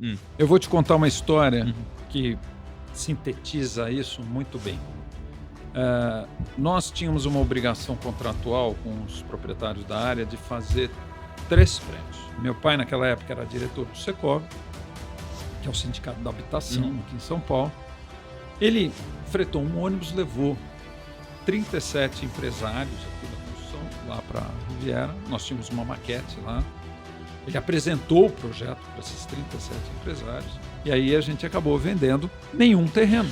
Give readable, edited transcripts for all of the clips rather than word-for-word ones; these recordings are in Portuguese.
Hum. Eu vou te contar uma história Uhum. que sintetiza isso muito bem. Nós tínhamos uma obrigação contratual com os proprietários da área de fazer 3 prédios. Meu pai, naquela época, era diretor do Secov, que é o sindicato da habitação Uhum. aqui em São Paulo. Ele fretou um ônibus, levou 37 empresários aqui da construção lá para Riviera. Nós tínhamos uma maquete lá. Ele apresentou o projeto para esses 37 empresários e aí a gente acabou vendendo nenhum terreno.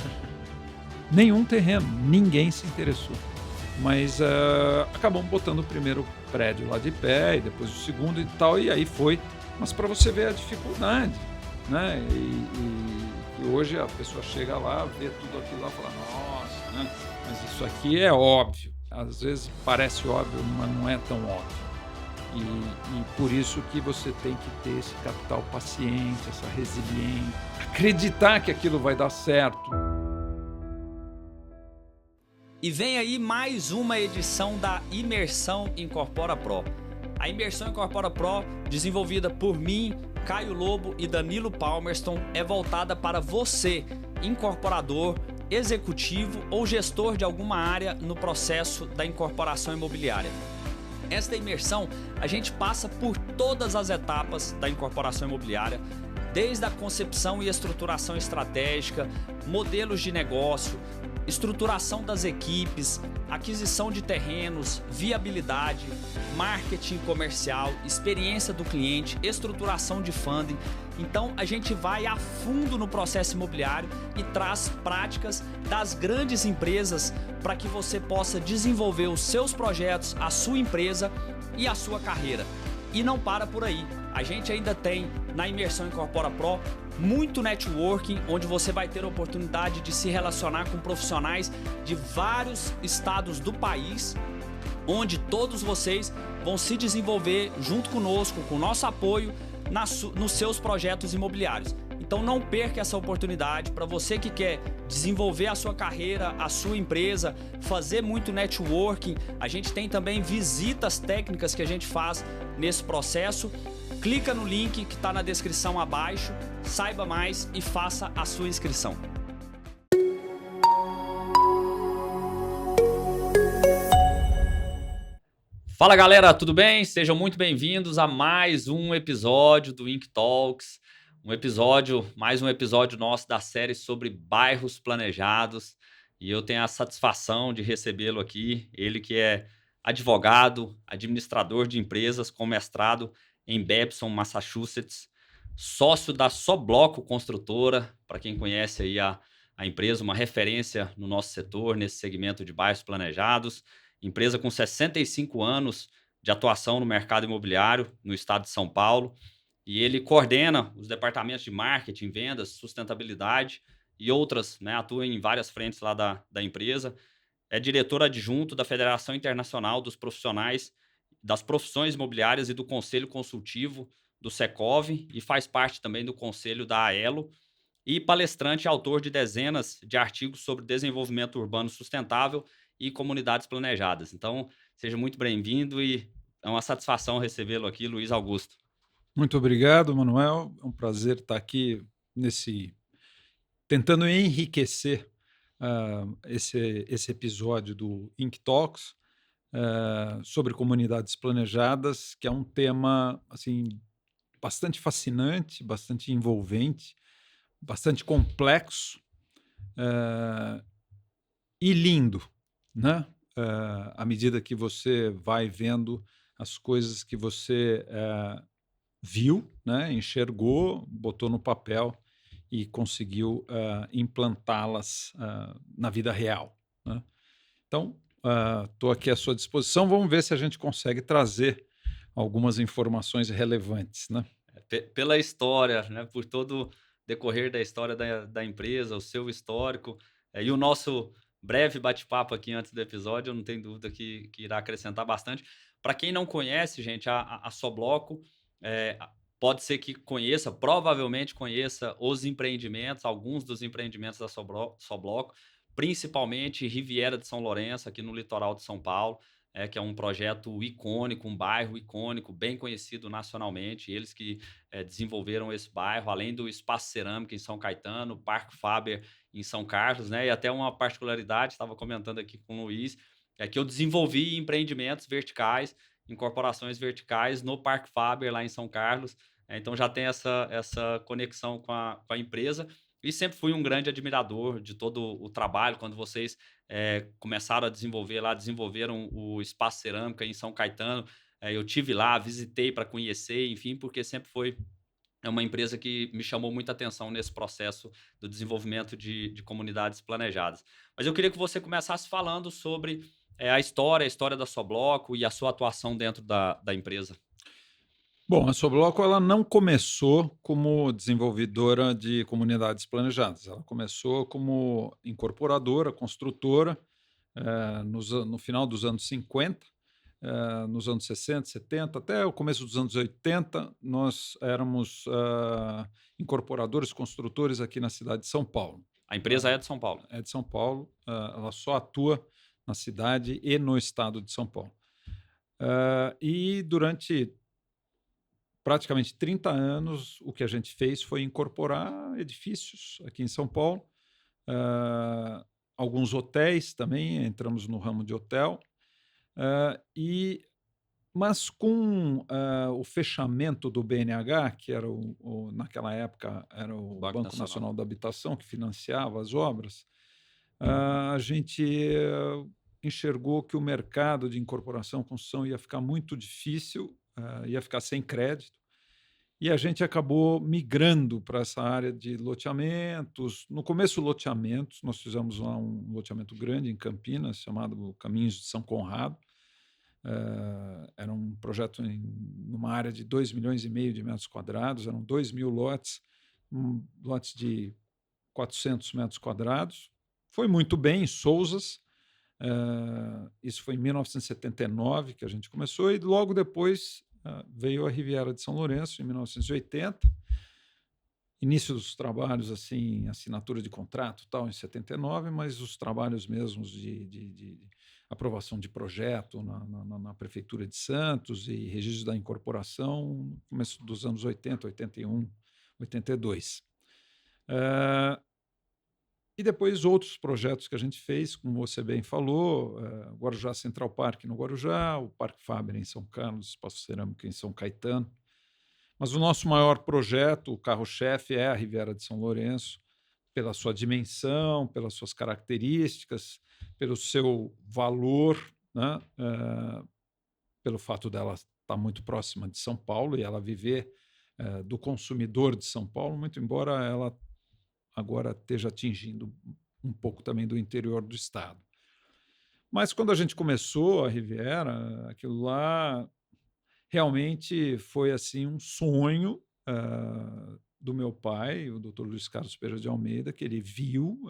Nenhum terreno, ninguém se interessou. Mas acabamos botando o primeiro prédio lá de pé e depois o segundo e tal, e aí foi. Mas para você ver a dificuldade, né? E hoje a pessoa chega lá, vê tudo aquilo lá e fala, nossa, né? Mas isso aqui é óbvio. Às vezes parece óbvio, mas não é tão óbvio. E por isso que você tem que ter esse capital paciente, essa resiliência, acreditar que aquilo vai dar certo. E vem aí mais uma edição da Imersão Incorpora Pro. A Imersão Incorpora Pro, desenvolvida por mim, Caio Lobo e Danilo Palmerston, é voltada para você, incorporador, executivo ou gestor de alguma área no processo da incorporação imobiliária. Esta imersão, a gente passa por todas as etapas da incorporação imobiliária, desde a concepção e estruturação estratégica, modelos de negócio, estruturação das equipes, aquisição de terrenos, viabilidade, marketing comercial, experiência do cliente, estruturação de funding. Então a gente vai a fundo no processo imobiliário e traz práticas das grandes empresas para que você possa desenvolver os seus projetos, a sua empresa e a sua carreira. E não para por aí. A gente ainda tem na Imersão Incorpora Pro muito networking, onde você vai ter a oportunidade de se relacionar com profissionais de vários estados do país, onde todos vocês vão se desenvolver junto conosco, com o nosso apoio, nos seus projetos imobiliários. Então não perca essa oportunidade para você que quer desenvolver a sua carreira, a sua empresa, fazer muito networking. A gente tem também visitas técnicas que a gente faz nesse processo. Clica no link que está na descrição abaixo, saiba mais e faça a sua inscrição. Fala galera, tudo bem? Sejam muito bem-vindos a mais um episódio do Ink Talks. Mais um episódio nosso da série sobre bairros planejados. E eu tenho a satisfação de recebê-lo aqui. Ele que é advogado, administrador de empresas com mestrado em Babson, Massachusetts, sócio da Sobloco Construtora, para quem conhece aí a empresa, uma referência no nosso setor, nesse segmento de bairros planejados. Empresa com 65 anos de atuação no mercado imobiliário no estado de São Paulo. E ele coordena os departamentos de marketing, vendas, sustentabilidade e outras, né? Atua em várias frentes lá da empresa. É diretor adjunto da Federação Internacional dos Profissionais das Profissões Imobiliárias e do Conselho Consultivo do Secov e faz parte também do conselho da AELO e palestrante e autor de dezenas de artigos sobre desenvolvimento urbano sustentável e comunidades planejadas. Então, seja muito bem-vindo e é uma satisfação recebê-lo aqui, Luiz Augusto. Muito obrigado, Manuel. É um prazer estar aqui tentando enriquecer esse episódio do Ink Talks sobre comunidades planejadas, que é um tema assim bastante fascinante, bastante envolvente, bastante complexo e lindo, né? À medida que você vai vendo as coisas que você viu, né, enxergou, botou no papel e conseguiu implantá-las na vida real, né? Então, estou aqui à sua disposição. Vamos ver se a gente consegue trazer algumas informações relevantes, né? Pela história, né, por todo o decorrer da história da empresa, o seu histórico, e o nosso breve bate-papo aqui antes do episódio, eu não tenho dúvida que irá acrescentar bastante. Para quem não conhece, gente, a Sobloco, pode ser que conheça, provavelmente conheça os empreendimentos, alguns dos empreendimentos da Sobloco, principalmente Riviera de São Lourenço, aqui no litoral de São Paulo. que é um projeto icônico, um bairro icônico, bem conhecido nacionalmente. Eles que desenvolveram esse bairro, além do Espaço Cerâmica em São Caetano, o Parque Faber em São Carlos, né? E até uma particularidade, estava comentando aqui com o Luiz, é que eu desenvolvi empreendimentos verticais, incorporações verticais no Parque Faber, lá em São Carlos. Então já tem essa conexão com a empresa. E sempre fui um grande admirador de todo o trabalho. Quando vocês começaram a desenvolver lá, desenvolveram o Espaço Cerâmica em São Caetano, eu tive lá, visitei para conhecer, enfim, porque sempre foi uma empresa que me chamou muita atenção nesse processo do desenvolvimento de comunidades planejadas. Mas eu queria que você começasse falando sobre a história da sua bloco e a sua atuação dentro da empresa. Bom, a Sobloco ela não começou como desenvolvedora de comunidades planejadas. Ela começou como incorporadora, construtora, no final dos anos 50, nos anos 60, 70, até o começo dos anos 80, nós éramos incorporadores, construtores aqui na cidade de São Paulo. A empresa é de São Paulo? É de São Paulo, ela só atua na cidade e no estado de São Paulo. E durante praticamente 30 anos, o que a gente fez foi incorporar edifícios aqui em São Paulo, alguns hotéis também, entramos no ramo de hotel, mas com o fechamento do BNH, que era naquela época era o Banco Nacional da Habitação, que financiava as obras, a gente enxergou que o mercado de incorporação e construção ia ficar muito difícil, ia ficar sem crédito, e a gente acabou migrando para essa área de loteamentos. No começo, loteamentos, nós fizemos lá um loteamento grande em Campinas, chamado Caminhos de São Conrado. Era um projeto numa área de 2,5 milhões de metros quadrados, eram 2.000 lotes, lotes de 400 metros quadrados. Foi muito bem, em Sousas. Isso foi em 1979 que a gente começou, e logo depois veio a Riviera de São Lourenço, em 1980. Início dos trabalhos, assim, assinatura de contrato, tal, em 79, mas os trabalhos mesmos de aprovação de projeto na Prefeitura de Santos e registro da incorporação, no começo dos anos 80, 81, 82. E depois outros projetos que a gente fez, como você bem falou, Guarujá Central Park no Guarujá, o Parque Faber em São Carlos, Espaço Cerâmica em São Caetano. Mas o nosso maior projeto, o carro-chefe, é a Riviera de São Lourenço, pela sua dimensão, pelas suas características, pelo seu valor, né? Pelo fato dela estar muito próxima de São Paulo e ela viver do consumidor de São Paulo, muito embora ela agora esteja atingindo um pouco também do interior do estado. Mas quando a gente começou a Riviera, aquilo lá realmente foi assim um sonho do meu pai, o Dr. Luiz Carlos Pereira de Almeida, que ele viu,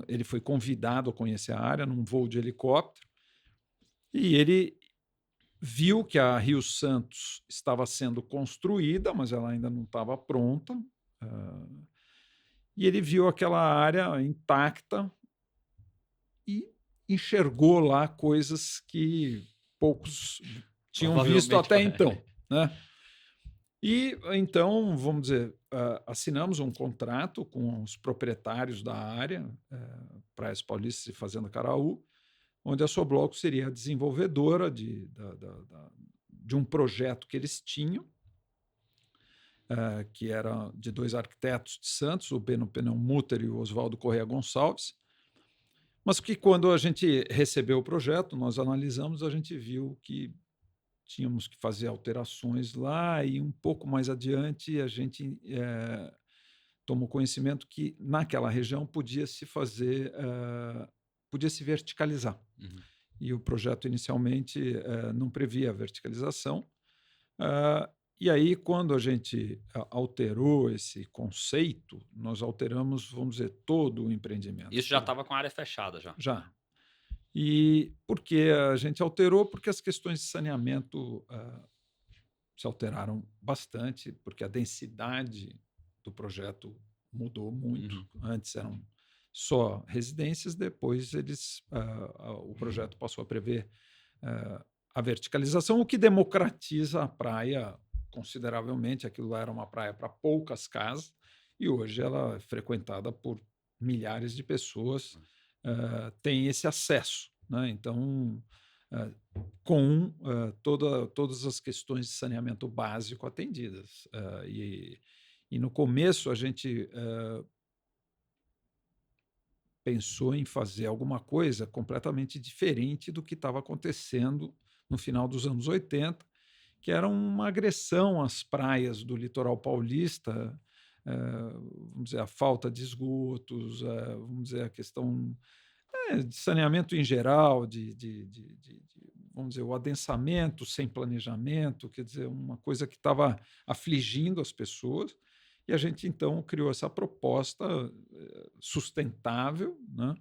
ele foi convidado a conhecer a área num voo de helicóptero, e ele viu que a Rio Santos estava sendo construída, mas ela ainda não estava pronta, e ele viu aquela área intacta e enxergou lá coisas que poucos tinham visto até então, né? E então, vamos dizer, assinamos um contrato com os proprietários da área, Praias Paulistas e Fazenda Caraú, onde a Sobloco seria a desenvolvedora de um projeto que eles tinham, que era de 2 arquitetos de Santos, o Beno Pneumuter e o Oswaldo Correia Gonçalves, mas que quando a gente recebeu o projeto, nós analisamos, a gente viu que tínhamos que fazer alterações lá, e um pouco mais adiante a gente tomou conhecimento que naquela região podia se verticalizar. Uhum. E o projeto inicialmente não previa a verticalização. E aí, quando a gente alterou esse conceito, nós alteramos, vamos dizer, todo o empreendimento. Isso já estava com a área fechada já? Já. E por que a gente alterou? Porque as questões de saneamento se alteraram bastante, porque a densidade do projeto mudou muito. Uhum. Antes eram só residências, depois o projeto passou a prever a verticalização, o que democratiza a praia consideravelmente. Aquilo lá era uma praia para poucas casas e hoje ela é frequentada por milhares de pessoas, tem esse acesso, né? Então, ah, todas as questões de saneamento básico atendidas. E no começo a gente pensou em fazer alguma coisa completamente diferente do que estava acontecendo no final dos anos 80, que era uma agressão às praias do litoral paulista, vamos dizer, a falta de esgotos, vamos dizer, a questão de saneamento em geral, vamos dizer, o adensamento sem planejamento, quer dizer, uma coisa que estava afligindo as pessoas. E a gente, então, criou essa proposta sustentável, né?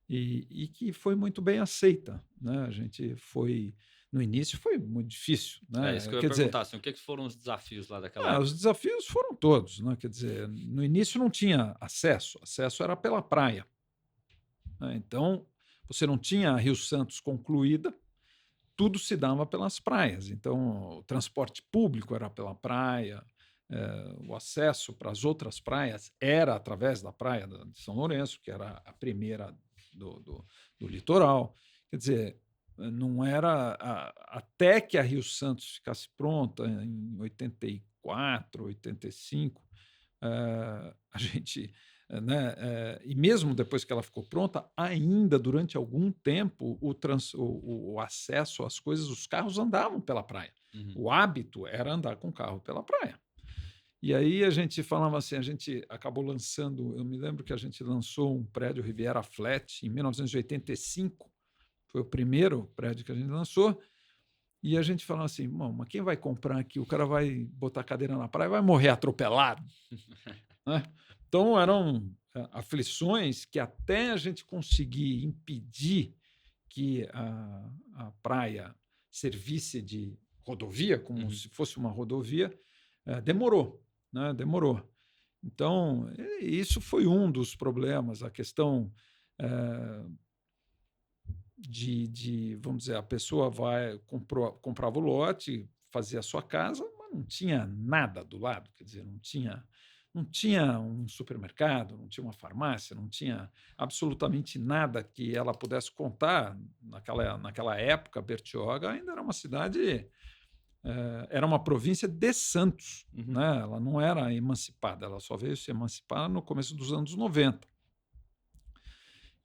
E que foi muito bem aceita, né? A gente foi, no início foi muito difícil, É isso que né? eu ia Quer dizer, perguntar, assim, o que que foram os desafios lá daquela época? os desafios foram todos, né? Quer dizer, no início não tinha acesso era pela praia, né? Então, você não tinha a Rio Santos concluída, tudo se dava pelas praias. Então, o transporte público era pela praia, o acesso para as outras praias era através da praia de São Lourenço, que era a primeira do litoral. Quer dizer, não era até que a Rio Santos ficasse pronta em 84, 85, a gente, né, e mesmo depois que ela ficou pronta, ainda durante algum tempo o acesso às coisas, os carros andavam pela praia. Uhum. O hábito era andar com o carro pela praia. E aí a gente falava assim, a gente acabou lançando, eu me lembro que a gente lançou um prédio Riviera Flat em 1985, foi o primeiro prédio que a gente lançou, e a gente falava assim, mas quem vai comprar aqui? O cara vai botar a cadeira na praia e vai morrer atropelado. Né? Então eram aflições que até a gente conseguir impedir que a praia servisse de rodovia, como se fosse uma rodovia, demorou, né? Demorou. Então, isso foi um dos problemas, a questão vamos dizer, a pessoa comprava o lote, fazia a sua casa, mas não tinha nada do lado, quer dizer, não tinha um supermercado, não tinha uma farmácia, não tinha absolutamente nada que ela pudesse contar. Naquela época, Bertioga ainda era uma cidade, era uma província de Santos, né? Ela não era emancipada, ela só veio se emancipar no começo dos anos 90.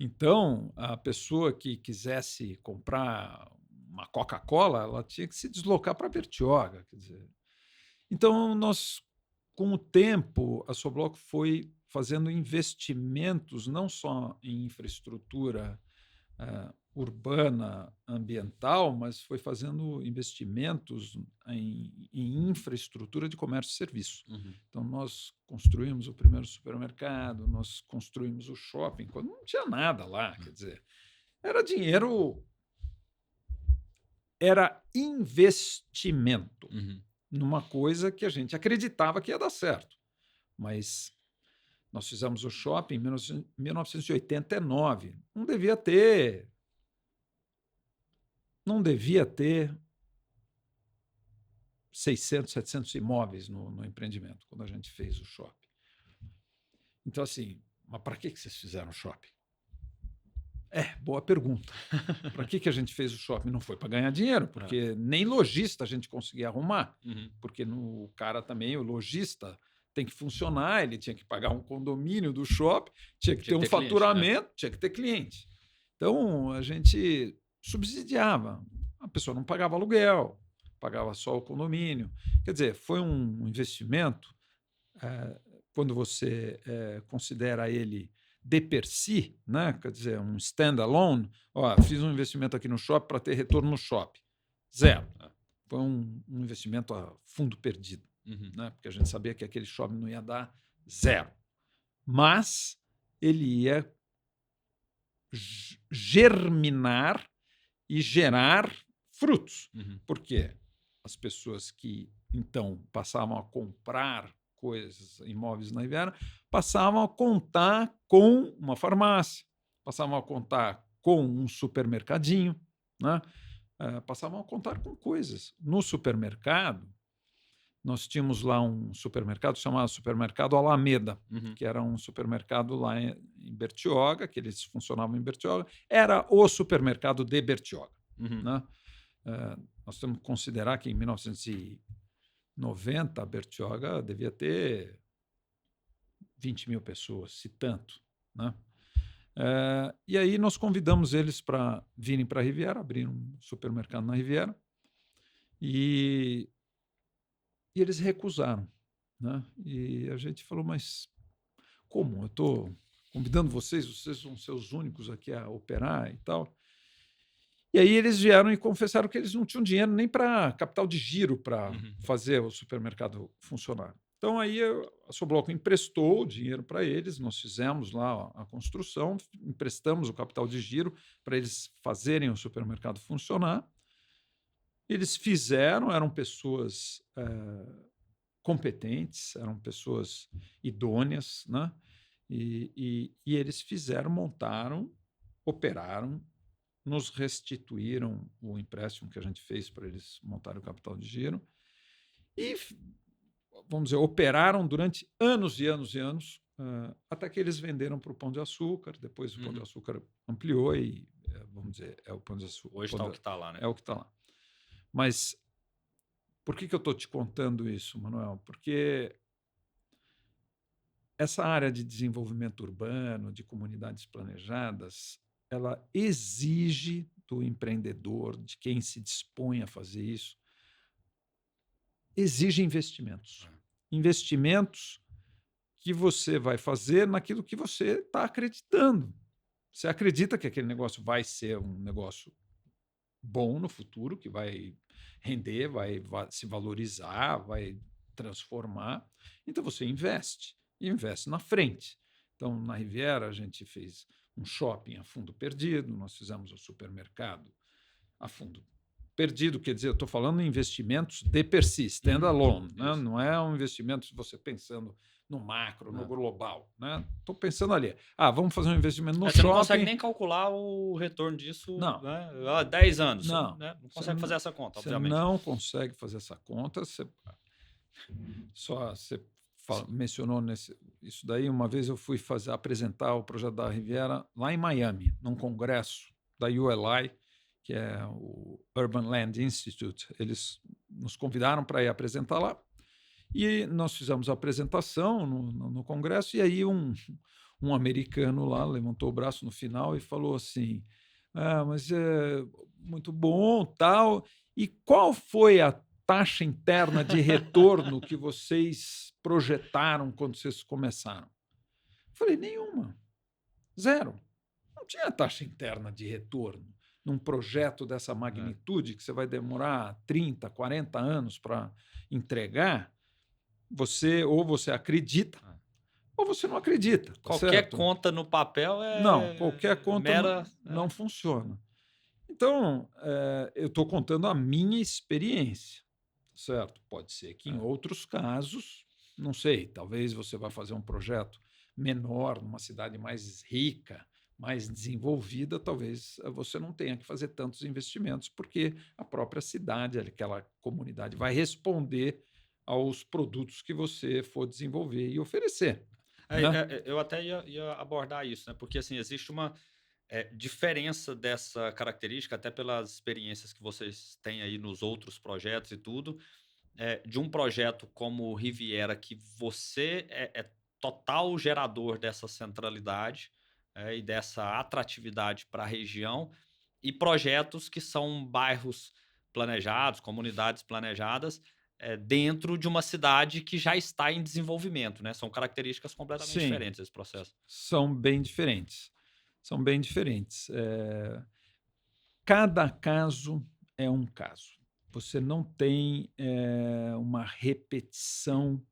Então, a pessoa que quisesse comprar uma Coca-Cola, ela tinha que se deslocar para Bertioga, quer dizer. Então, com o tempo, a Sobloco foi fazendo investimentos não só em infraestrutura urbana, ambiental, mas foi fazendo investimentos em infraestrutura de comércio e serviço. Então, nós construímos o primeiro supermercado, nós construímos o shopping, quando não tinha nada lá, quer dizer, era dinheiro, era investimento numa coisa que a gente acreditava que ia dar certo. Mas nós fizemos o shopping em 1989. Não devia ter 600, 700 imóveis no empreendimento, quando a gente fez o shopping. Então, assim, mas para que vocês fizeram o shopping? Boa pergunta. Para que a gente fez o shopping? Não foi para ganhar dinheiro, porque nem lojista a gente conseguia arrumar, porque o cara também, o lojista, tem que funcionar, ele tinha que pagar um condomínio do shopping, tinha que ter um faturamento, cliente, né? Tinha que ter cliente. Então, a gente subsidiava. A pessoa não pagava aluguel, pagava só o condomínio. Quer dizer, foi um investimento, quando você considera ele de per si, né? Quer dizer, um standalone, fiz um investimento aqui no shopping para ter retorno no shopping. Zero. Foi um investimento a fundo perdido, né? Porque a gente sabia que aquele shopping não ia dar zero. Mas ele ia germinar e gerar frutos. Porque as pessoas que, então, passavam a comprar coisas, imóveis na Riviera, passavam a contar com uma farmácia, passavam a contar com um supermercadinho, né? passavam a contar com coisas. No supermercado, nós tínhamos lá um supermercado chamado Supermercado Alameda, que era um supermercado lá em Bertioga, que eles funcionavam em Bertioga. Era o supermercado de Bertioga. Né? Nós temos que considerar que em 1990, a Bertioga devia ter 20 mil pessoas, se tanto. Né? E aí nós convidamos eles para virem para a Riviera, abrir um supermercado na Riviera, e eles recusaram. Né? E a gente falou, mas como? Eu estou convidando vocês são seus únicos aqui a operar e tal. E aí eles vieram e confessaram que eles não tinham dinheiro nem para capital de giro para fazer o supermercado funcionar. Então aí a Sobloco emprestou o dinheiro para eles, nós fizemos lá a construção, emprestamos o capital de giro para eles fazerem o supermercado funcionar. Eles fizeram, eram pessoas competentes, eram pessoas idôneas, né? E eles fizeram, montaram, operaram, nos restituíram o empréstimo que a gente fez para eles montarem o capital de giro e, vamos dizer, operaram durante anos e anos e anos, até que eles venderam para o Pão de Açúcar. Depois o Pão de Açúcar ampliou e, vamos dizer, é o Pão de Açúcar. Hoje está o que está lá, né? É o que está lá. Mas por que eu estou te contando isso, Manuel? Porque essa área de desenvolvimento urbano, de comunidades planejadas, ela exige do empreendedor, de quem se dispõe a fazer isso, exige investimentos. Investimentos que você vai fazer naquilo que você está acreditando. Você acredita que aquele negócio vai ser um negócio bom no futuro, que vai render, vai se valorizar, vai transformar. Então você investe, e investe na frente. Então, na Riviera, a gente fez um shopping a fundo perdido, nós fizemos um supermercado a fundo perdido, quer dizer, eu estou falando em investimentos de per se, standalone, né? Não é um investimento você pensando no macro, no global. Estou pensando ali, vamos fazer um investimento no shopping. Você não consegue nem calcular o retorno disso, não. Né? 10 anos. Não, né? Não consegue fazer essa conta, você obviamente. Não consegue fazer essa conta. Você mencionou isso daí. Uma vez eu fui apresentar o projeto da Riviera lá em Miami, num congresso da ULI, que é o Urban Land Institute. Eles nos convidaram para ir apresentar lá. E nós fizemos a apresentação no congresso, e aí um americano lá levantou o braço no final e falou assim, mas é muito bom, tal. E qual foi a taxa interna de retorno que vocês projetaram quando vocês começaram? Eu falei, nenhuma. Zero. Não tinha taxa interna de retorno num projeto dessa magnitude, que você vai demorar 30, 40 anos para entregar. Ou você acredita, ou você não acredita. Qualquer certo? conta no papel Não, qualquer conta não, não funciona. Então, eu estou contando a minha experiência, certo? Pode ser que em outros casos, não sei, talvez você vá fazer um projeto menor, numa cidade mais rica, mais desenvolvida, talvez você não tenha que fazer tantos investimentos, porque a própria cidade, aquela comunidade, vai responder aos produtos que você for desenvolver e oferecer. Né? Eu até ia abordar isso, né? Porque assim, existe uma diferença dessa característica, até pelas experiências que vocês têm aí nos outros projetos e tudo, de um projeto como o Riviera, que você é total gerador dessa centralidade e dessa atratividade para a região, e projetos que são bairros planejados, comunidades planejadas, dentro de uma cidade que já está em desenvolvimento, né? São características completamente diferentes desse processo. São bem diferentes. São bem diferentes. Cada caso é um caso. Você não tem uma repetição.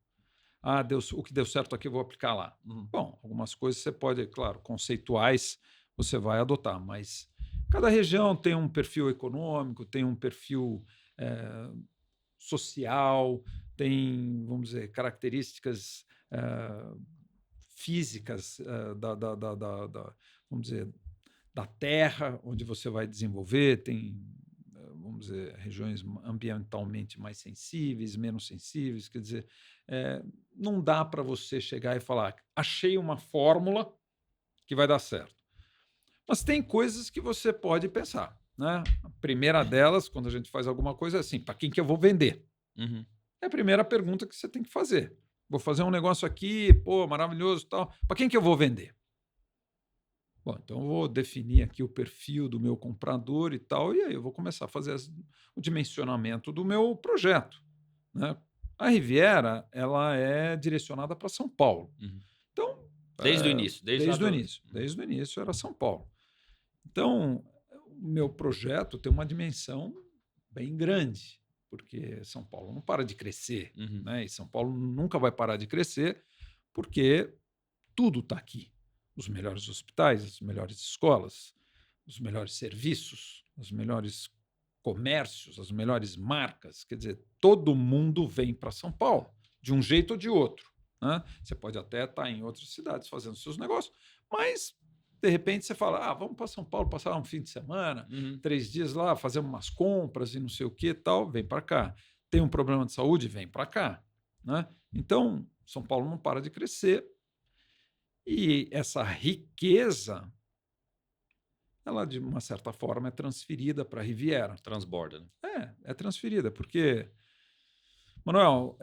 O que deu certo aqui eu vou aplicar lá. Bom, algumas coisas você pode, claro, conceituais você vai adotar, mas cada região tem um perfil econômico, tem um perfil social, tem, vamos dizer, características físicas vamos dizer, da terra onde você vai desenvolver, tem vamos dizer, regiões ambientalmente mais sensíveis, menos sensíveis. Quer dizer, não dá para você chegar e falar, achei uma fórmula que vai dar certo. Mas tem coisas que você pode pensar, né? A primeira delas, quando a gente faz alguma coisa, é assim, para quem que eu vou vender? Uhum. É a primeira pergunta que você tem que fazer. Vou fazer um negócio aqui, pô, maravilhoso e tal. Para quem que eu vou vender? Bom, então eu vou definir aqui o perfil do meu comprador e tal, e aí eu vou começar a fazer o dimensionamento do meu projeto, né? A Riviera, ela é direcionada para São Paulo. Uhum. Então, Desde o início. desde o início era São Paulo. Então, o meu projeto tem uma dimensão bem grande, porque São Paulo não para de crescer, Uhum. né? E São Paulo nunca vai parar de crescer, porque tudo está aqui. Os melhores hospitais, as melhores escolas, os melhores serviços, os melhores comércios, as melhores marcas. Quer dizer, todo mundo vem para São Paulo, de um jeito ou de outro, né? Você pode até estar em outras cidades fazendo seus negócios, mas de repente você fala, vamos para São Paulo passar um fim de semana, 3 dias lá, fazer umas compras e não sei o que tal, vem para cá. Tem um problema de saúde, vem para cá, né? Então, São Paulo não para de crescer e essa riqueza, ela de uma certa forma é transferida para a Riviera. Transborda, né? É transferida, porque, Manuel,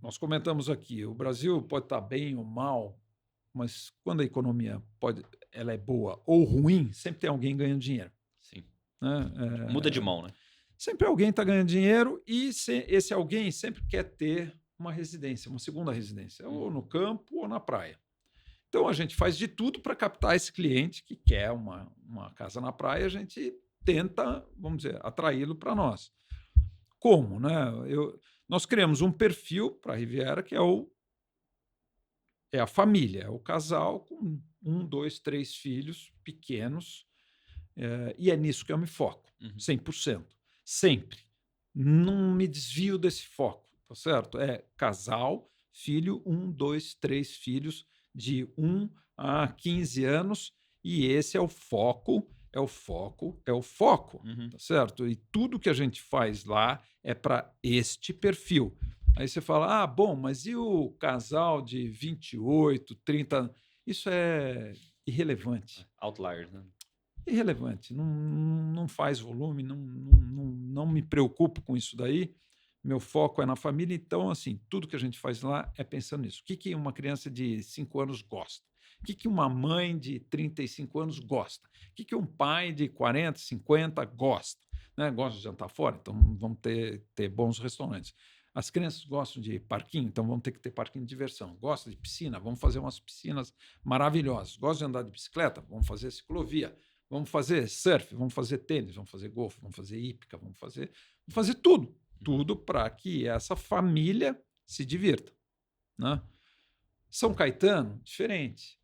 nós comentamos aqui, o Brasil pode estar bem ou mal, mas quando a economia ela é boa ou ruim, sempre tem alguém ganhando dinheiro. Sim. Né? Muda de mão, né? Sempre alguém está ganhando dinheiro e esse alguém sempre quer ter uma residência, uma segunda residência, ou no campo ou na praia. Então a gente faz de tudo para captar esse cliente que quer uma casa na praia, a gente tenta, vamos dizer, atraí-lo para nós. Como? Né? Nós criamos um perfil para a Riviera que é a família, é o casal com 1, 2, 3 filhos pequenos, e é nisso que eu me foco, 100%. Sempre. Não me desvio desse foco, tá certo? É casal, filho, 1, 2, 3 filhos de 1 a 15 anos, e esse é o foco, tá certo? E tudo que a gente faz lá é para este perfil. Aí você fala, bom, mas e o casal de 28, 30? Isso é irrelevante. Outliers, né? Irrelevante. Não faz volume, não me preocupo com isso daí. Meu foco é na família, então, assim, tudo que a gente faz lá é pensando nisso. O que uma criança de 5 anos gosta? O que uma mãe de 35 anos gosta? O que um pai de 40, 50 gosta? Né? Gosta de jantar fora? Então, vamos ter bons restaurantes. As crianças gostam de parquinho, então vamos ter que ter parquinho de diversão. Gostam de piscina? Vamos fazer umas piscinas maravilhosas. Gostam de andar de bicicleta? Vamos fazer ciclovia. Vamos fazer surf, vamos fazer tênis, vamos fazer golfe, vamos fazer hípica, vamos fazer tudo. Tudo para que essa família se divirta. Né? São Caetano, diferente.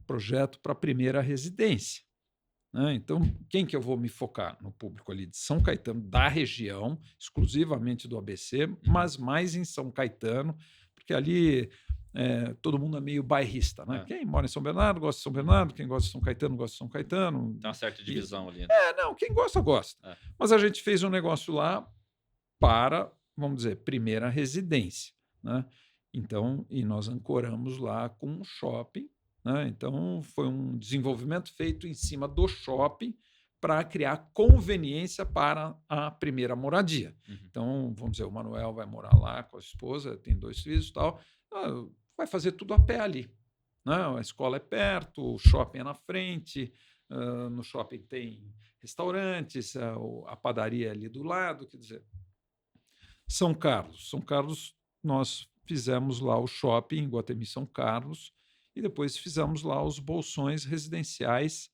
Projeto para a primeira residência. Né? Então, quem que eu vou me focar? No público ali de São Caetano, da região, exclusivamente do ABC, mas mais em São Caetano, porque ali todo mundo é meio bairrista. Né? Quem mora em São Bernardo gosta de São Bernardo, quem gosta de São Caetano gosta de São Caetano. Tem uma certa divisão ali. Né? Não, quem gosta, gosta. Mas a gente fez um negócio lá para, vamos dizer, primeira residência. Né? Então, e nós ancoramos lá com um shopping. Né? Então, foi um desenvolvimento feito em cima do shopping para criar conveniência para a primeira moradia. Então, vamos dizer, o Manuel vai morar lá com a esposa, tem 2 filhos e tal, vai fazer tudo a pé ali. Né? A escola é perto, o shopping é na frente, no shopping tem restaurantes, a padaria é ali do lado, quer dizer... São Carlos, nós fizemos lá o shopping em Guatemi São Carlos e depois fizemos lá os bolsões residenciais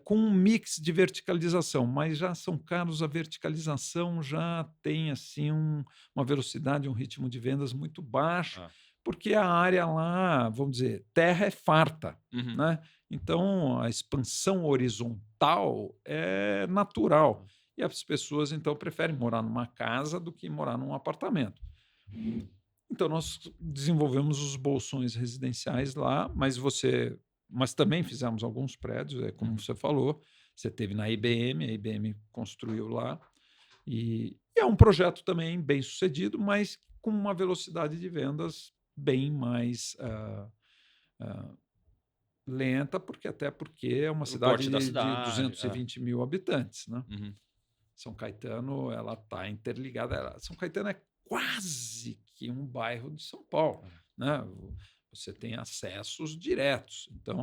com um mix de verticalização, mas já São Carlos a verticalização já tem assim uma velocidade, um ritmo de vendas muito baixo, porque a área lá, vamos dizer, terra é farta, né? Então a expansão horizontal é natural. E as pessoas, então, preferem morar numa casa do que morar num apartamento. Então, nós desenvolvemos os bolsões residenciais lá, mas também fizemos alguns prédios, como você falou, Você teve na IBM, a IBM construiu lá. E é um projeto também bem sucedido, mas com uma velocidade de vendas bem mais lenta, porque é uma O cidade porte da de cidade. 220 mil habitantes, né? Uhum. São Caetano, ela está interligada. São Caetano é quase que um bairro de São Paulo, né? Você tem acessos diretos. Então,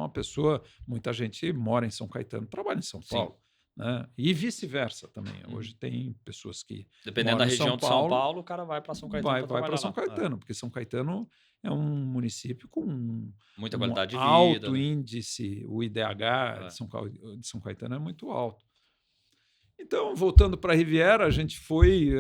muita gente mora em São Caetano, trabalha em São Paulo, né? E vice-versa também. Hoje tem pessoas que dependendo moram da em região São de São Paulo, Paulo, o cara vai para São Caetano para vai para trabalhar São lá. Caetano, porque São Caetano é um município com Muita um qualidade de vida, alto né? índice, o IDH de São Caetano é muito alto. Então, voltando para a Riviera, a gente foi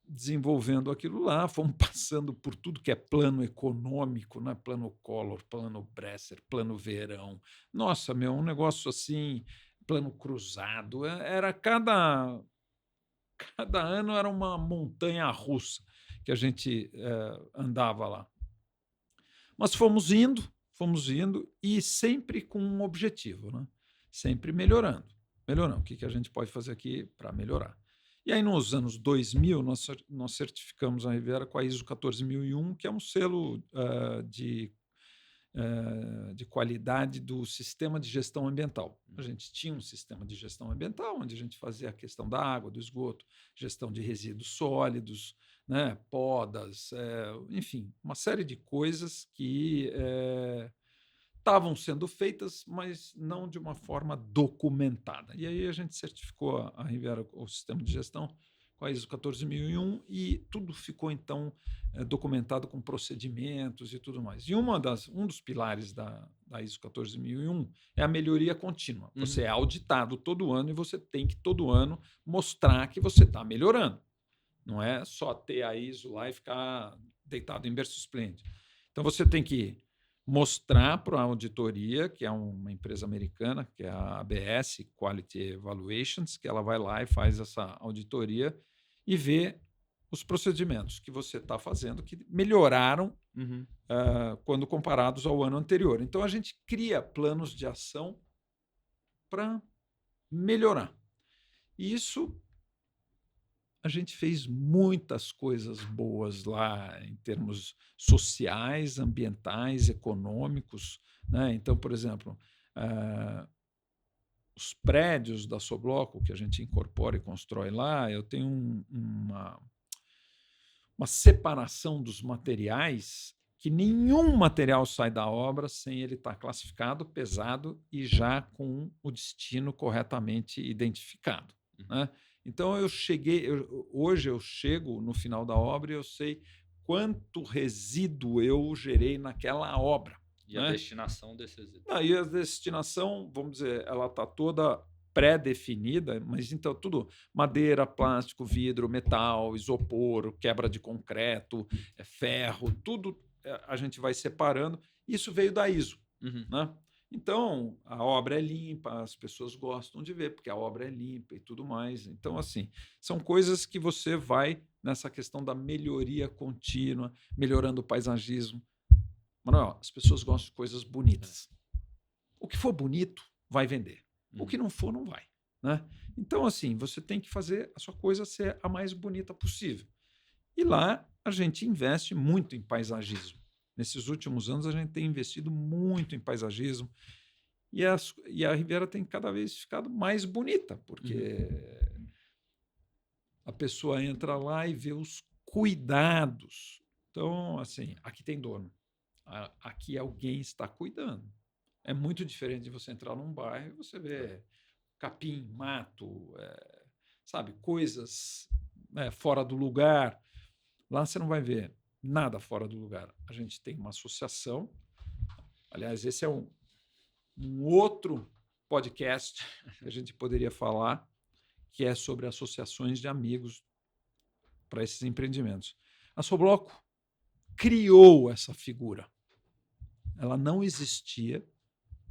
desenvolvendo aquilo lá, fomos passando por tudo que é plano econômico, né? Plano Collor, plano Bresser, plano Verão. Nossa, um negócio assim, plano cruzado. Era cada ano era uma montanha russa que a gente andava lá. Mas fomos indo e sempre com um objetivo, né? Sempre melhorando. O que a gente pode fazer aqui para melhorar? E aí, nos anos 2000, nós certificamos a Riviera com a ISO 14001, que é um selo de qualidade do sistema de gestão ambiental. A gente tinha um sistema de gestão ambiental, onde a gente fazia a questão da água, do esgoto, gestão de resíduos sólidos, né, podas, enfim, uma série de coisas que estavam sendo feitas, mas não de uma forma documentada. E aí a gente certificou a Riviera, o sistema de gestão, com a ISO 14001 e tudo ficou, então, documentado com procedimentos e tudo mais. E um dos pilares da ISO 14001 é a melhoria contínua. Você é auditado todo ano e você tem que, todo ano, mostrar que você está melhorando. Não é só ter a ISO lá e ficar deitado em berço esplêndido. Então, você tem que mostrar para a auditoria, que é uma empresa americana, que é a ABS, Quality Evaluations, que ela vai lá e faz essa auditoria e vê os procedimentos que você está fazendo que melhoraram quando comparados ao ano anterior. Então, a gente cria planos de ação para melhorar. E isso, a gente fez muitas coisas boas lá em termos sociais, ambientais, econômicos, né? Então, por exemplo, os prédios da Sobloco que a gente incorpora e constrói lá, eu tenho uma separação dos materiais, que nenhum material sai da obra sem ele estar classificado, pesado e já com o destino corretamente identificado, né? Então, hoje eu chego no final da obra e eu sei quanto resíduo eu gerei naquela obra. E né? A destinação desse resíduo? E a destinação, vamos dizer, ela está toda pré-definida, mas então tudo, madeira, plástico, vidro, metal, isopor, quebra de concreto, ferro, tudo a gente vai separando. Isso veio da ISO, né? Então, a obra é limpa, as pessoas gostam de ver, porque a obra é limpa e tudo mais. Então, assim, são coisas que você vai nessa questão da melhoria contínua, melhorando o paisagismo. Manuel, as pessoas gostam de coisas bonitas. O que for bonito, vai vender. O que não for, não vai, né? Então, assim, você tem que fazer a sua coisa ser a mais bonita possível. E lá, a gente investe muito em paisagismo. Nesses últimos anos, a gente tem investido muito em paisagismo e a Riviera tem cada vez ficado mais bonita, porque a pessoa entra lá e vê os cuidados. Então, assim, aqui tem dono. Aqui alguém está cuidando. É muito diferente de você entrar num bairro e você vê capim, mato, sabe, coisas fora do lugar. Lá você não vai ver nada fora do lugar. A gente tem uma associação. Aliás, esse é um outro podcast que a gente poderia falar, que é sobre associações de amigos para esses empreendimentos. A Sobloco criou essa figura. Ela não existia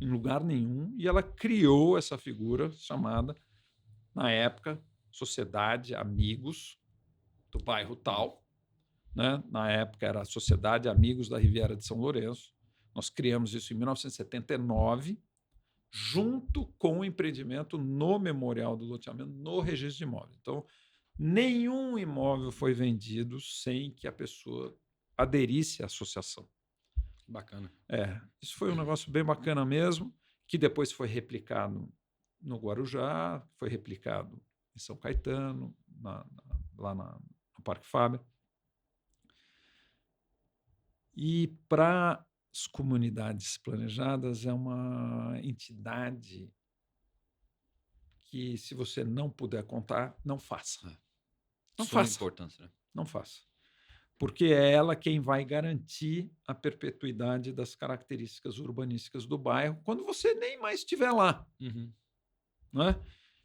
em lugar nenhum e ela criou essa figura chamada, na época, Sociedade Amigos do bairro tal, né? Na época era a Sociedade Amigos da Riviera de São Lourenço. Nós criamos isso em 1979, junto com o empreendimento no memorial do loteamento, no registro de imóvel. Então, nenhum imóvel foi vendido sem que a pessoa aderisse à associação. Bacana. Isso foi um negócio bem bacana mesmo, que depois foi replicado no Guarujá, foi replicado em São Caetano, lá no Parque Fábio. E para as comunidades planejadas é uma entidade que, se você não puder contar, não faça. Não faça. Importância, né? Não faça. Porque é ela quem vai garantir a perpetuidade das características urbanísticas do bairro quando você nem mais estiver lá. Né?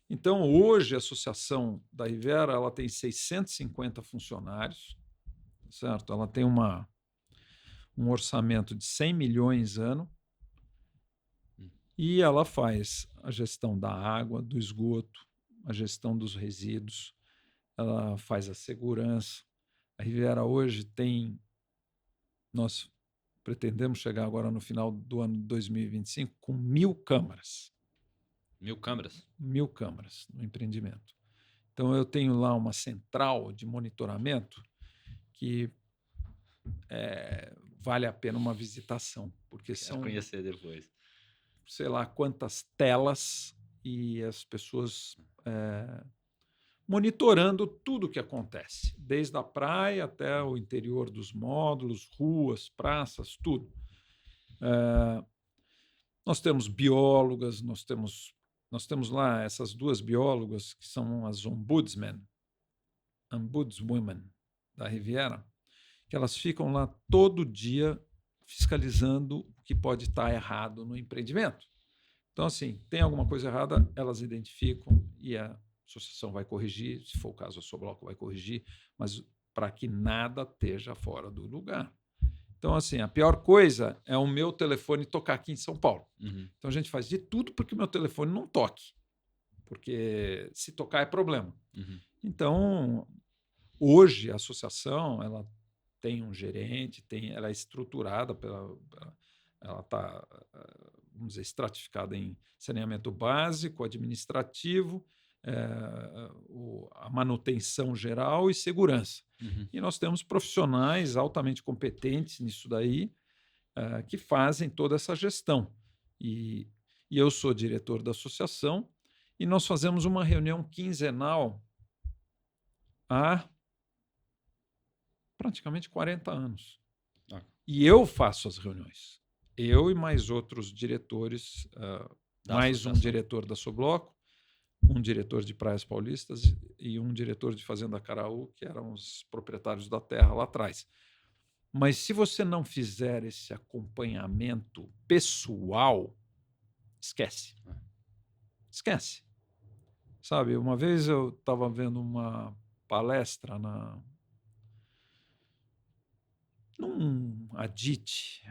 Então, hoje, a Associação da Riviera ela tem 650 funcionários, certo? Ela tem um orçamento de 100 milhões ano e ela faz a gestão da água, do esgoto, a gestão dos resíduos, ela faz a segurança. A Riviera hoje nós pretendemos chegar agora no final do ano de 2025 com 1.000 câmaras. 1.000 câmaras? 1.000 câmaras no empreendimento. Então, eu tenho lá uma central de monitoramento que vale a pena uma visitação, porque são, conhecer depois, sei lá quantas telas e as pessoas monitorando tudo o que acontece, desde a praia até o interior dos módulos, ruas, praças, tudo. Nós temos biólogas, nós temos lá essas duas biólogas que são as ombudswomen da Riviera, que elas ficam lá todo dia fiscalizando o que pode estar errado no empreendimento. Então, assim, tem alguma coisa errada, elas identificam e a associação vai corrigir, se for o caso, a Sobloco vai corrigir, mas para que nada esteja fora do lugar. Então, assim, a pior coisa é o meu telefone tocar aqui em São Paulo. Então, a gente faz de tudo para que o meu telefone não toque, porque se tocar é problema. Então, hoje, a associação ela tem um gerente, ela é estruturada, ela está, vamos dizer, estratificada em saneamento básico, administrativo, a manutenção geral e segurança. E nós temos profissionais altamente competentes nisso daí, que fazem toda essa gestão. E eu sou diretor da associação e nós fazemos uma reunião quinzenal há praticamente 40 anos. E eu faço as reuniões. Eu e mais outros diretores, mais um diretor da Sobloco, um diretor de Praias Paulistas e um diretor de Fazenda Caraú, que eram os proprietários da terra lá atrás. Mas se você não fizer esse acompanhamento pessoal, esquece. Esquece. Sabe, uma vez eu estava vendo uma palestra num ADIT,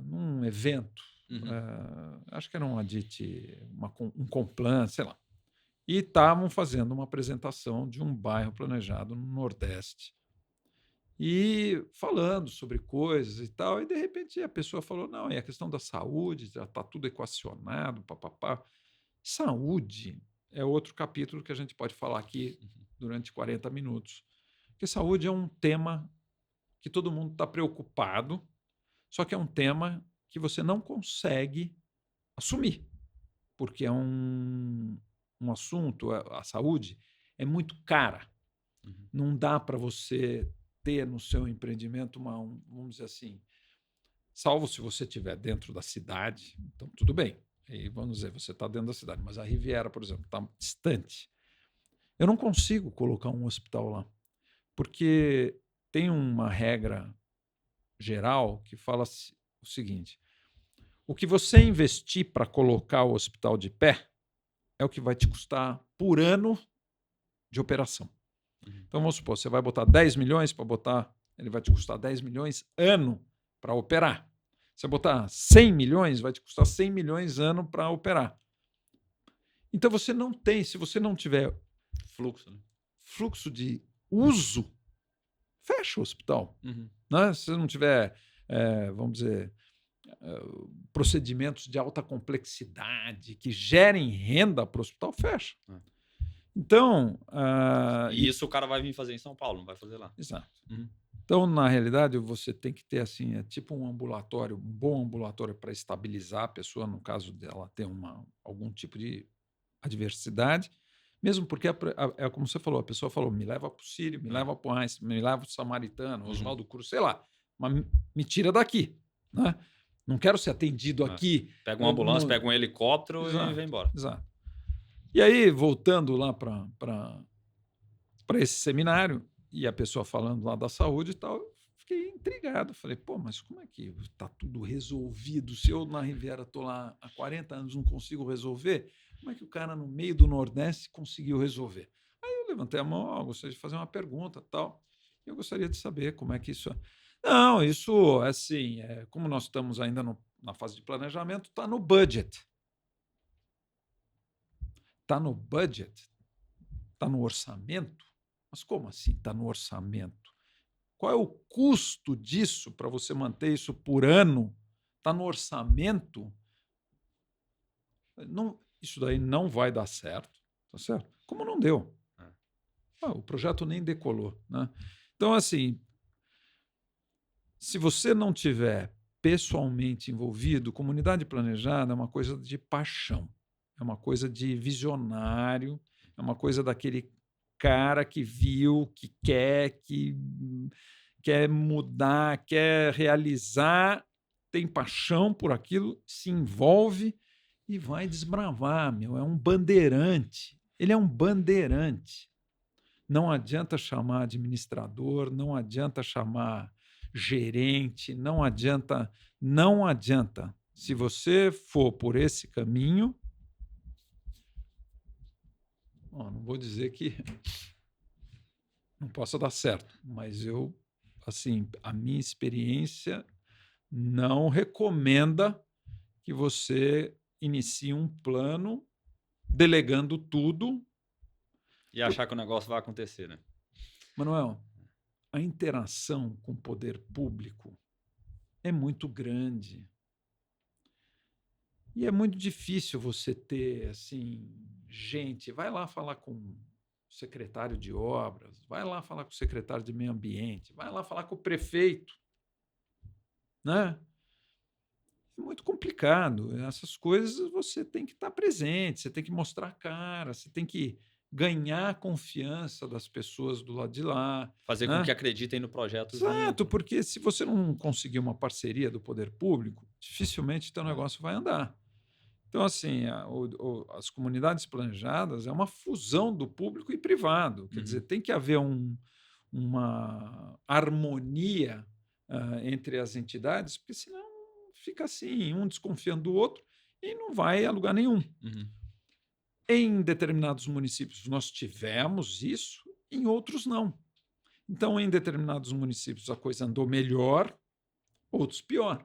num evento, acho que era um ADIT, um Complan, sei lá. E estavam fazendo uma apresentação de um bairro planejado no Nordeste. E falando sobre coisas e tal, e de repente a pessoa falou, não, e a questão da saúde, já está tudo equacionado, papapá. Saúde é outro capítulo que a gente pode falar aqui durante 40 minutos. Porque saúde é um tema que todo mundo está preocupado, só que é um tema que você não consegue assumir, porque é um assunto, a saúde, é muito cara. Não dá para você ter no seu empreendimento vamos dizer assim, salvo se você estiver dentro da cidade, então tudo bem. Aí, vamos dizer, você está dentro da cidade, mas a Riviera, por exemplo, está distante. Eu não consigo colocar um hospital lá, porque tem uma regra geral que fala o seguinte: o que você investir para colocar o hospital de pé é o que vai te custar por ano de operação. Então, vamos supor, você vai botar 10 milhões para botar, ele vai te custar 10 milhões ano para operar. Se você botar 100 milhões, vai te custar 100 milhões ano para operar. Então, você não tem, se você não tiver fluxo de uso, fecha o hospital. Né? Se você não tiver, vamos dizer, procedimentos de alta complexidade que gerem renda para o hospital, fecha. Então... E isso o cara vai vir fazer em São Paulo, não vai fazer lá. Exato. Uhum. Então, na realidade, você tem que ter assim, tipo um ambulatório, um bom ambulatório para estabilizar a pessoa, no caso dela ter algum tipo de adversidade, mesmo porque é como você falou, a pessoa falou, me leva para o Sírio, me leva para o Einstein, me leva para o Samaritano, Oswaldo Cruz, sei lá, mas me tira daqui, né? Não quero ser atendido aqui. Pega uma ambulância, pega um helicóptero e vai embora. Exato. E aí, voltando lá para esse seminário, e a pessoa falando lá da saúde e tal, fiquei intrigado. Falei, pô, mas como é que está tudo resolvido? Se eu na Riviera estou lá há 40 anos não consigo resolver, como é que o cara no meio do Nordeste conseguiu resolver? Aí eu levantei a mão, gostaria de fazer uma pergunta tal. Eu gostaria de saber como é que isso... Não, isso, assim, como nós estamos ainda na fase de planejamento, está no budget. Está no budget? Está no orçamento? Mas como assim está no orçamento? Qual é o custo disso para você manter isso por ano? Está no orçamento? Não, isso daí não vai dar certo, tá certo? Como não deu? O projeto nem decolou, né? Então, assim, se você não tiver pessoalmente envolvido, comunidade planejada é uma coisa de paixão, é uma coisa de visionário, é uma coisa daquele cara que viu, que quer mudar, quer realizar, tem paixão por aquilo, se envolve e vai desbravar, meu. É um bandeirante. Ele é um bandeirante. Não adianta chamar administrador, não adianta chamar gerente, não adianta. Se você for por esse caminho, não vou dizer que não possa dar certo, mas a minha experiência não recomenda que você inicie um plano delegando tudo e achar que o negócio vai acontecer, né? Manuel, a interação com o poder público é muito grande. E é muito difícil você ter, assim, gente... Vai lá falar com o secretário de obras, vai lá falar com o secretário de meio ambiente, vai lá falar com o prefeito, né? É muito complicado. Essas coisas você tem que estar presente, você tem que mostrar a cara, você tem que ganhar a confiança das pessoas do lado de lá. Fazer né? com que acreditem no projeto. Exato, porque se você não conseguir uma parceria do poder público, dificilmente teu negócio vai andar. Então, assim, as comunidades planejadas é uma fusão do público e privado. Quer dizer, tem que haver uma harmonia entre as entidades, porque senão fica assim, um desconfiando do outro e não vai a lugar nenhum. Em determinados municípios nós tivemos isso, em outros não. Então, em determinados municípios a coisa andou melhor, outros pior,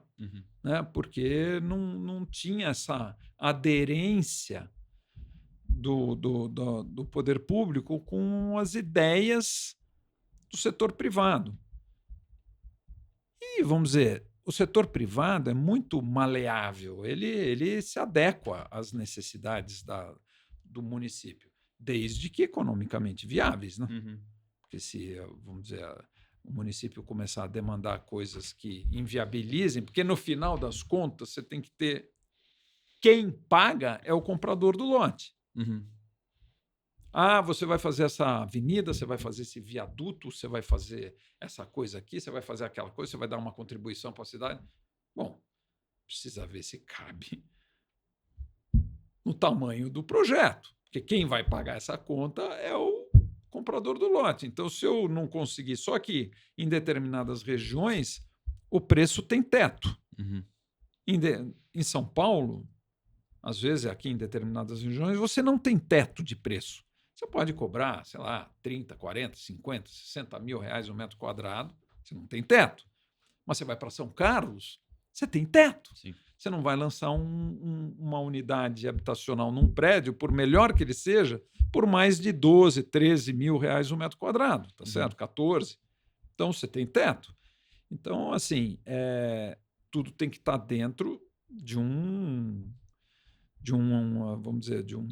né? Porque não tinha essa aderência do poder público com as ideias do setor privado. E, vamos dizer, o setor privado é muito maleável, ele se adequa às necessidades do município, desde que economicamente viáveis, né? Porque se, vamos dizer, o município começar a demandar coisas que inviabilizem, porque no final das contas você tem que ter... Quem paga é o comprador do lote. Você vai fazer essa avenida, você vai fazer esse viaduto, você vai fazer essa coisa aqui, você vai fazer aquela coisa, você vai dar uma contribuição para a cidade. Bom, precisa ver se cabe no tamanho do projeto, porque quem vai pagar essa conta é o comprador do lote. Então, se eu não conseguir... Só que em determinadas regiões o preço tem teto. Em São Paulo, às vezes aqui em determinadas regiões, você não tem teto de preço. Você pode cobrar, sei lá, 30, 40, 50, 60 mil reais um metro quadrado, você não tem teto. Mas você vai para São Carlos, você tem teto. Sim. Você não vai lançar uma unidade habitacional num prédio, por melhor que ele seja, por mais de 12, 13 mil reais um metro quadrado, tá certo? 14. Então, você tem teto. Então, assim, tudo tem que estar dentro de vamos dizer, de um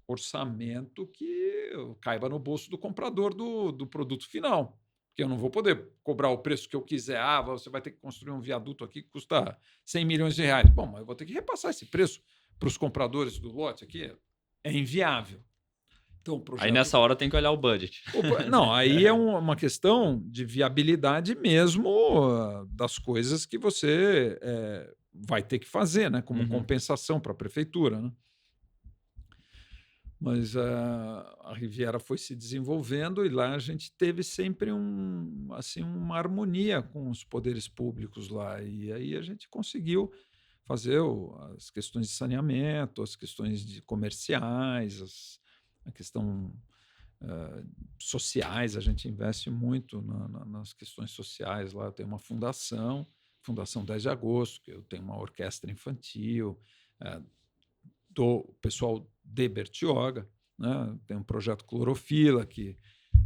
orçamento que caiba no bolso do comprador do produto final. Porque eu não vou poder cobrar o preço que eu quiser. Você vai ter que construir um viaduto aqui que custa 100 milhões de reais. Bom, mas eu vou ter que repassar esse preço para os compradores do lote aqui. É inviável. Então, Aí nessa hora tem que olhar o budget. Não, aí é uma questão de viabilidade mesmo das coisas que você vai ter que fazer, né? Como compensação para a prefeitura, né? Mas a Riviera foi se desenvolvendo e lá a gente teve sempre uma harmonia com os poderes públicos lá. E aí a gente conseguiu fazer as questões de saneamento, as questões de comerciais, a questão sociais. A gente investe muito nas questões sociais lá. Eu tenho uma Fundação 10 de Agosto, que eu tenho uma orquestra infantil, do pessoal de Bertioga, né? Tem um projeto Clorofila que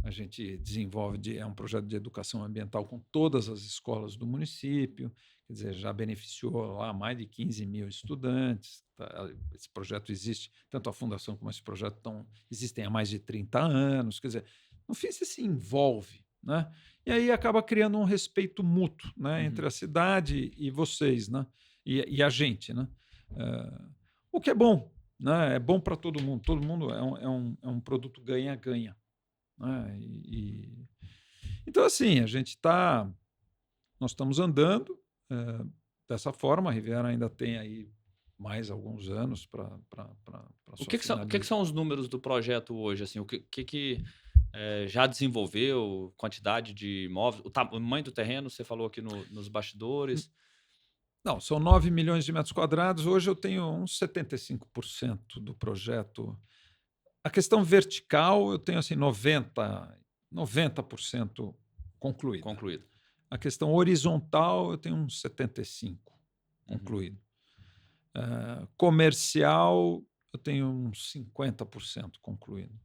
a gente desenvolve, é um projeto de educação ambiental com todas as escolas do município, quer dizer, já beneficiou lá mais de 15 mil estudantes. Tá? Esse projeto existe, tanto a fundação como esse projeto existem há mais de 30 anos, quer dizer, no fim você se envolve, né? E aí acaba criando um respeito mútuo, né? Entre a cidade e vocês, né? E a gente, né? O que é bom, né? É bom para todo mundo. Todo mundo é um produto ganha-ganha. Né? Então, assim, nós estamos andando dessa forma. A Riviera ainda tem aí mais alguns anos para O que são os números do projeto hoje? Assim, o que já desenvolveu, quantidade de imóveis, o tamanho do terreno, você falou aqui nos bastidores. Não, são 9 milhões de metros quadrados. Hoje eu tenho uns 75% do projeto. A questão vertical eu tenho assim 90% concluída. A questão horizontal eu tenho uns 75% concluído. Comercial eu tenho uns 50% concluído.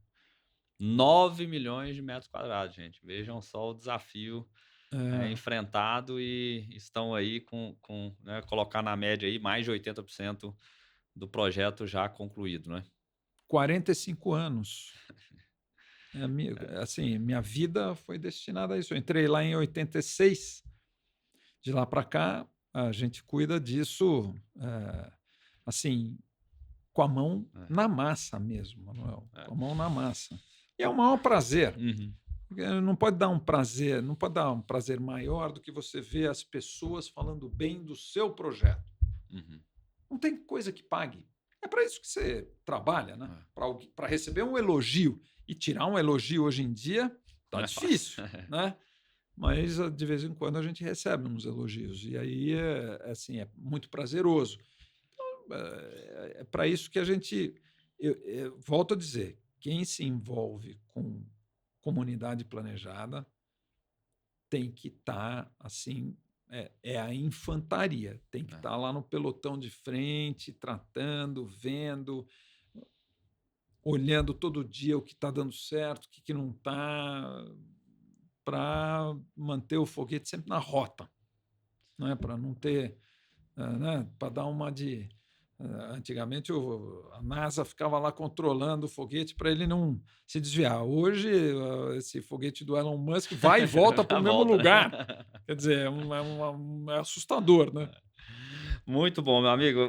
9 milhões de metros quadrados, gente. Vejam só o desafio enfrentado e estão aí né, colocar na média aí mais de 80% do projeto já concluído, né? 45 anos. Assim, minha vida foi destinada a isso. Eu entrei lá em 86. De lá para cá, a gente cuida disso assim, com a mão na massa mesmo, Manuel. Com a mão na massa. E é o maior prazer. Não pode dar um prazer maior do que você ver as pessoas falando bem do seu projeto. Não tem coisa que pague. É para isso que você trabalha, né? Para receber um elogio e tirar um elogio hoje em dia tá difícil, né? Mas de vez em quando a gente recebe uns elogios e aí é muito prazeroso. Então, é para isso que a gente, eu volto a dizer, quem se envolve com comunidade planejada tem que estar assim, a infantaria, tem que estar lá no pelotão de frente, tratando, vendo, olhando todo dia o que está dando certo, o que não está, para manter o foguete sempre na rota, né? Para não ter, né? Para dar uma de... Antigamente a NASA ficava lá controlando o foguete para ele não se desviar. Hoje esse foguete do Elon Musk vai e volta para o mesmo lugar. Quer dizer, é assustador, né? Muito bom, meu amigo.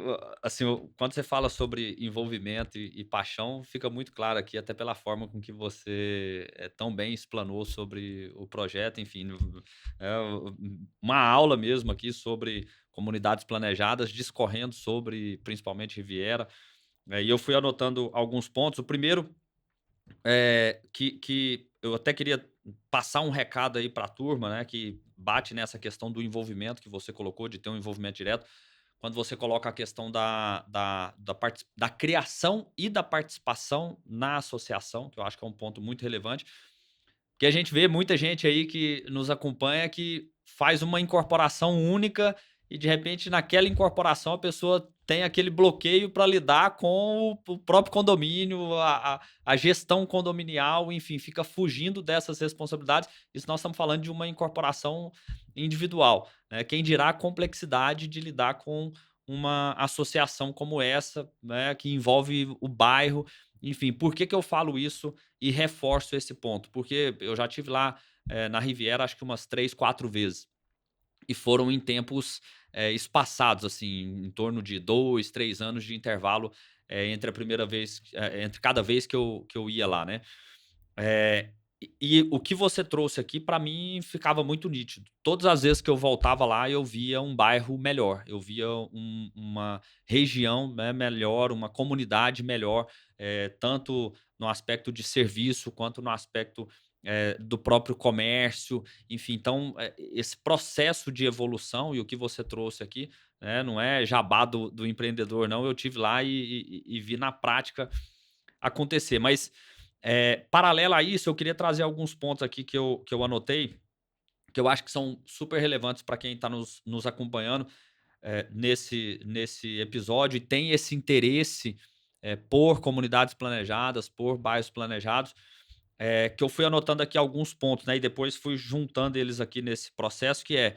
Assim, quando você fala sobre envolvimento e paixão, fica muito claro aqui, até pela forma com que você tão bem explanou sobre o projeto. Enfim, uma aula mesmo aqui sobre comunidades planejadas, discorrendo sobre, principalmente, Riviera. E eu fui anotando alguns pontos. O primeiro que eu até queria passar um recado aí para a turma, né, que bate nessa questão do envolvimento que você colocou, de ter um envolvimento direto. Quando você coloca a questão da criação e da participação na associação, que eu acho que é um ponto muito relevante, que a gente vê muita gente aí que nos acompanha que faz uma incorporação única e de repente naquela incorporação a pessoa tem aquele bloqueio para lidar com o próprio condomínio, a gestão condominial, enfim, fica fugindo dessas responsabilidades. Isso nós estamos falando de uma incorporação individual, né? Quem dirá a complexidade de lidar com uma associação como essa, né, que envolve o bairro. Enfim, por que que eu falo isso e reforço esse ponto? Porque eu já tive lá na Riviera acho que umas 3, 4 vezes. E foram em tempos espaçados, assim, em torno de 2, 3 anos de intervalo entre a primeira vez, entre cada vez que eu ia lá, né? Eh, e o que você trouxe aqui, para mim, ficava muito nítido. Todas as vezes que eu voltava lá, eu via um bairro melhor, eu via uma região, né, melhor, uma comunidade melhor, tanto no aspecto de serviço, quanto no aspecto do próprio comércio, enfim. Então, esse processo de evolução e o que você trouxe aqui, né, não é jabá do empreendedor, não. Eu tive lá e vi na prática acontecer. Mas paralelo a isso, eu queria trazer alguns pontos aqui que eu anotei, que eu acho que são super relevantes para quem está nos acompanhando nesse episódio e tem esse interesse por comunidades planejadas, por bairros planejados, que eu fui anotando aqui alguns pontos, né? E depois fui juntando eles aqui nesse processo, que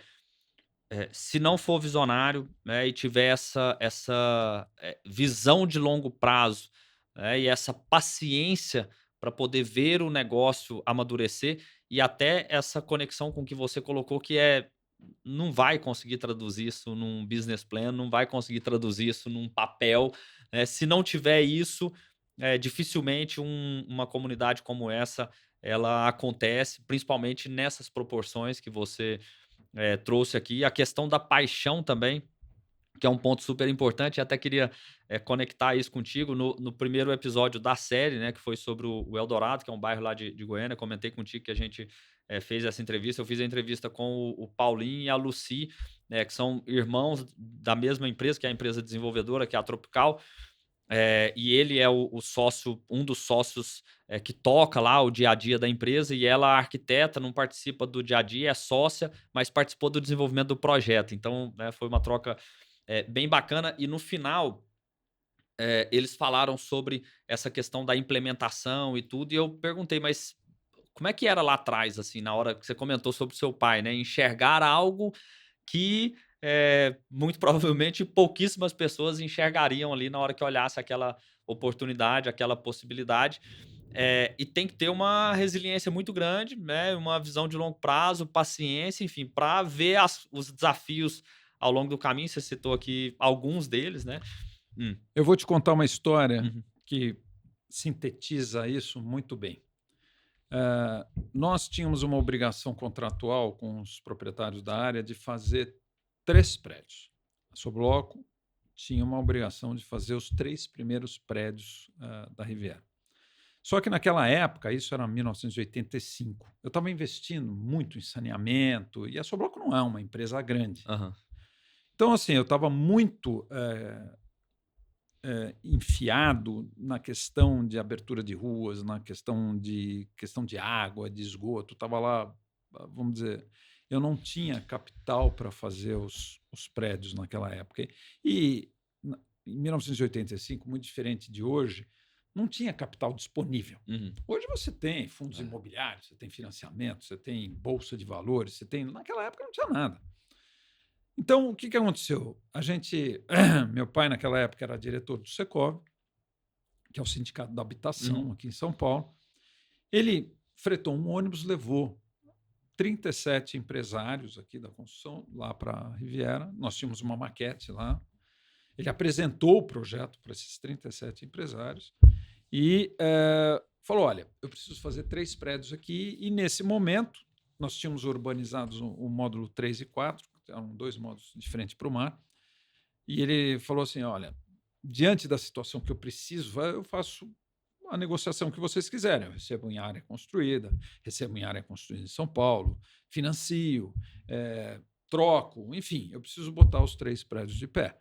se não for visionário, né, e tiver essa visão de longo prazo, né, e essa paciência para poder ver o negócio amadurecer e até essa conexão com o que você colocou, que não vai conseguir traduzir isso num business plan, não vai conseguir traduzir isso num papel, né? Se não tiver isso, dificilmente uma comunidade como essa ela acontece, principalmente nessas proporções que você trouxe aqui. A questão da paixão também, que é um ponto super importante, e até queria conectar isso contigo. No primeiro episódio da série, né, que foi sobre o Eldorado, que é um bairro lá de Goiânia, comentei contigo que a gente fez essa entrevista. Eu fiz a entrevista com o Paulinho e a Lucy, né, que são irmãos da mesma empresa, que é a empresa desenvolvedora, que é a Tropical. E ele é o sócio, um dos sócios que toca lá o dia a dia da empresa, e ela, a arquiteta, não participa do dia a dia, é sócia, mas participou do desenvolvimento do projeto. Então, né, foi uma troca bem bacana. E no final, eles falaram sobre essa questão da implementação e tudo, e eu perguntei, mas como é que era lá atrás, assim, na hora que você comentou sobre o seu pai, né? Enxergar algo que muito provavelmente pouquíssimas pessoas enxergariam ali na hora que olhasse aquela oportunidade, aquela possibilidade. E tem que ter uma resiliência muito grande, né? Uma visão de longo prazo, paciência, enfim, para ver os desafios ao longo do caminho. Você citou aqui alguns deles, né? Eu vou te contar uma história Uhum. que sintetiza isso muito bem. Nós tínhamos uma obrigação contratual com os proprietários da área de fazer 3 prédios. A Sobloco tinha uma obrigação de fazer os 3 primeiros prédios da Riviera. Só que naquela época, isso era 1985, eu estava investindo muito em saneamento, e a Sobloco não é uma empresa grande. Aham. Então, assim, eu estava muito enfiado na questão de abertura de ruas, na questão de água, de esgoto. Estava lá, vamos dizer, eu não tinha capital para fazer os prédios naquela época. E em 1985, muito diferente de hoje, não tinha capital disponível. Uhum. Hoje você tem fundos imobiliários, você tem financiamento, você tem bolsa de valores, você tem. Naquela época não tinha nada. Então, o que aconteceu? Meu pai naquela época era diretor do Secov, que é o Sindicato da Habitação aqui em São Paulo. Ele fretou um ônibus, levou 37 empresários aqui da construção lá para a Riviera. Nós tínhamos uma maquete lá. Ele apresentou o projeto para esses 37 empresários e falou: olha, eu preciso fazer 3 prédios aqui. E nesse momento, nós tínhamos urbanizados o módulo 3 e 4, eram 2 módulos de frente para o mar. E ele falou assim: olha, diante da situação que eu preciso, eu faço a negociação que vocês quiserem. Eu recebo em área construída, recebo em área construída em São Paulo, financio, troco, enfim, eu preciso botar os 3 prédios de pé.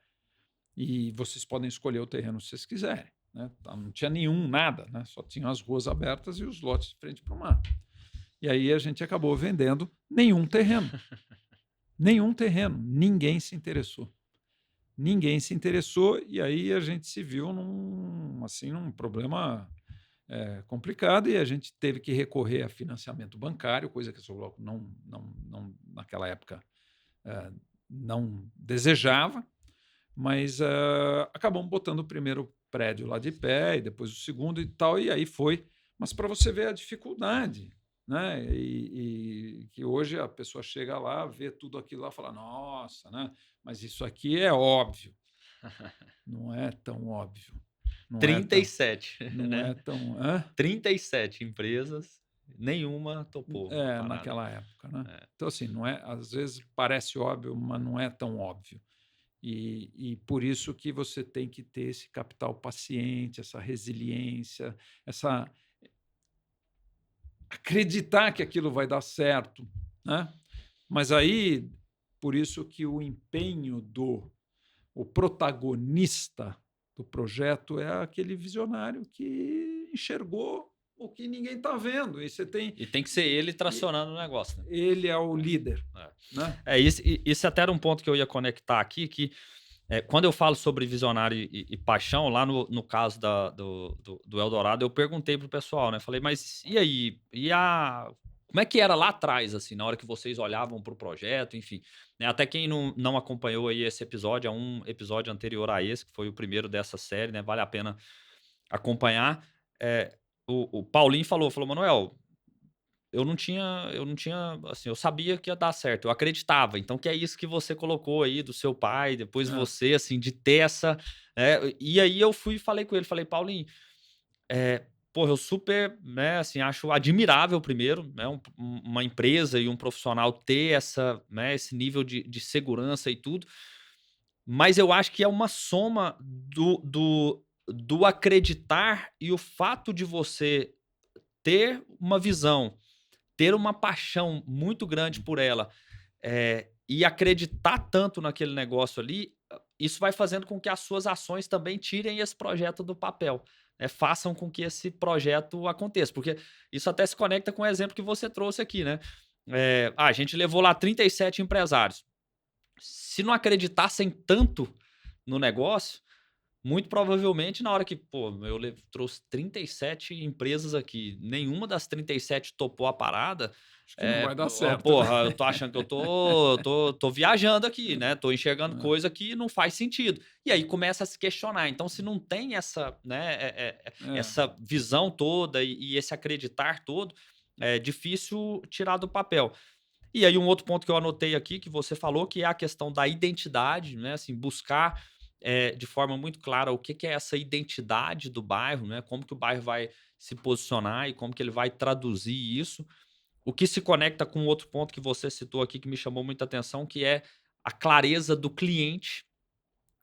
E vocês podem escolher o terreno se vocês quiserem. Né? Não tinha nada, né? Só tinham as ruas abertas e os lotes de frente para o mar. E aí a gente acabou vendendo nenhum terreno. Nenhum terreno, ninguém se interessou. Ninguém se interessou e aí a gente se viu num problema complicado e a gente teve que recorrer a financiamento bancário, coisa que a Sobloco naquela época eh, não desejava, mas acabamos botando o primeiro prédio lá de pé e depois o segundo e tal, e aí foi. Mas para você ver a dificuldade, né? E que hoje a pessoa chega lá, vê tudo aquilo lá e fala, nossa, né? Mas isso aqui é óbvio. Não é tão óbvio. Não é tão, 37, não é né? tão. 37 empresas, nenhuma topou a parada. Naquela época, né? É. Então, assim, não é, às vezes parece óbvio, mas não é tão óbvio. E por isso que você tem que ter esse capital paciente, essa resiliência, essa acreditar que aquilo vai dar certo, né? Mas aí, por isso que o empenho o protagonista do projeto é aquele visionário que enxergou o que ninguém está vendo. E você tem. E tem que ser ele tracionando o negócio, né? Ele é o líder. Né? Isso até era um ponto que eu ia conectar aqui, que quando eu falo sobre visionário e paixão, lá no caso do Eldorado, eu perguntei pro pessoal, né? Falei, mas e aí? Como é que era lá atrás, assim, na hora que vocês olhavam para o projeto, enfim. Né? Até quem não acompanhou aí esse episódio, é um episódio anterior a esse, que foi o primeiro dessa série, né? Vale a pena acompanhar. O Paulinho falou, Manuel, eu não tinha, assim, eu sabia que ia dar certo, eu acreditava. Então, que é isso que você colocou aí do seu pai, depois você, assim, de ter essa. E aí eu fui e falei com ele, falei, Paulinho, porra, eu super, né, assim, acho admirável primeiro, né, uma empresa e um profissional ter né, esse nível de segurança e tudo, mas eu acho que é uma soma do acreditar e o fato de você ter uma visão, ter uma paixão muito grande por ela, e acreditar tanto naquele negócio ali, isso vai fazendo com que as suas ações também tirem esse projeto do papel, né, façam com que esse projeto aconteça, porque isso até se conecta com o exemplo que você trouxe aqui, né? A gente levou lá 37 empresários. Se não acreditassem tanto no negócio, muito provavelmente, na hora que, eu trouxe 37 empresas aqui, nenhuma das 37 topou a parada. Acho que não vai dar certo. Porra, eu tô achando que eu tô viajando aqui, né? Tô enxergando coisa que não faz sentido. E aí começa a se questionar. Então, se não tem essa, né, essa visão toda e esse acreditar todo, é difícil tirar do papel. E aí um outro ponto que eu anotei aqui, que você falou, que é a questão da identidade, né? Assim, buscar de forma muito clara o que é essa identidade do bairro, né? Como que o bairro vai se posicionar e como que ele vai traduzir isso. O que se conecta com outro ponto que você citou aqui que me chamou muita atenção, que é a clareza do cliente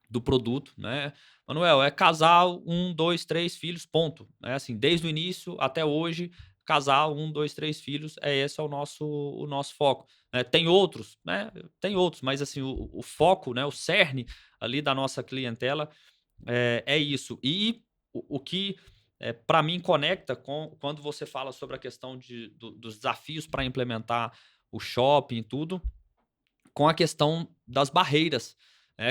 do produto, né? Manuel, é casal, 1, 2, 3 filhos, ponto. Né? Assim, desde o início até hoje, casal, 1, 2, 3 filhos, esse é o nosso foco. Né? Tem outros, né? Tem outros, mas assim, o foco, né? O cerne ali da nossa clientela é isso. E o que para mim conecta com quando você fala sobre a questão dos desafios para implementar o shopping e tudo, com a questão das barreiras,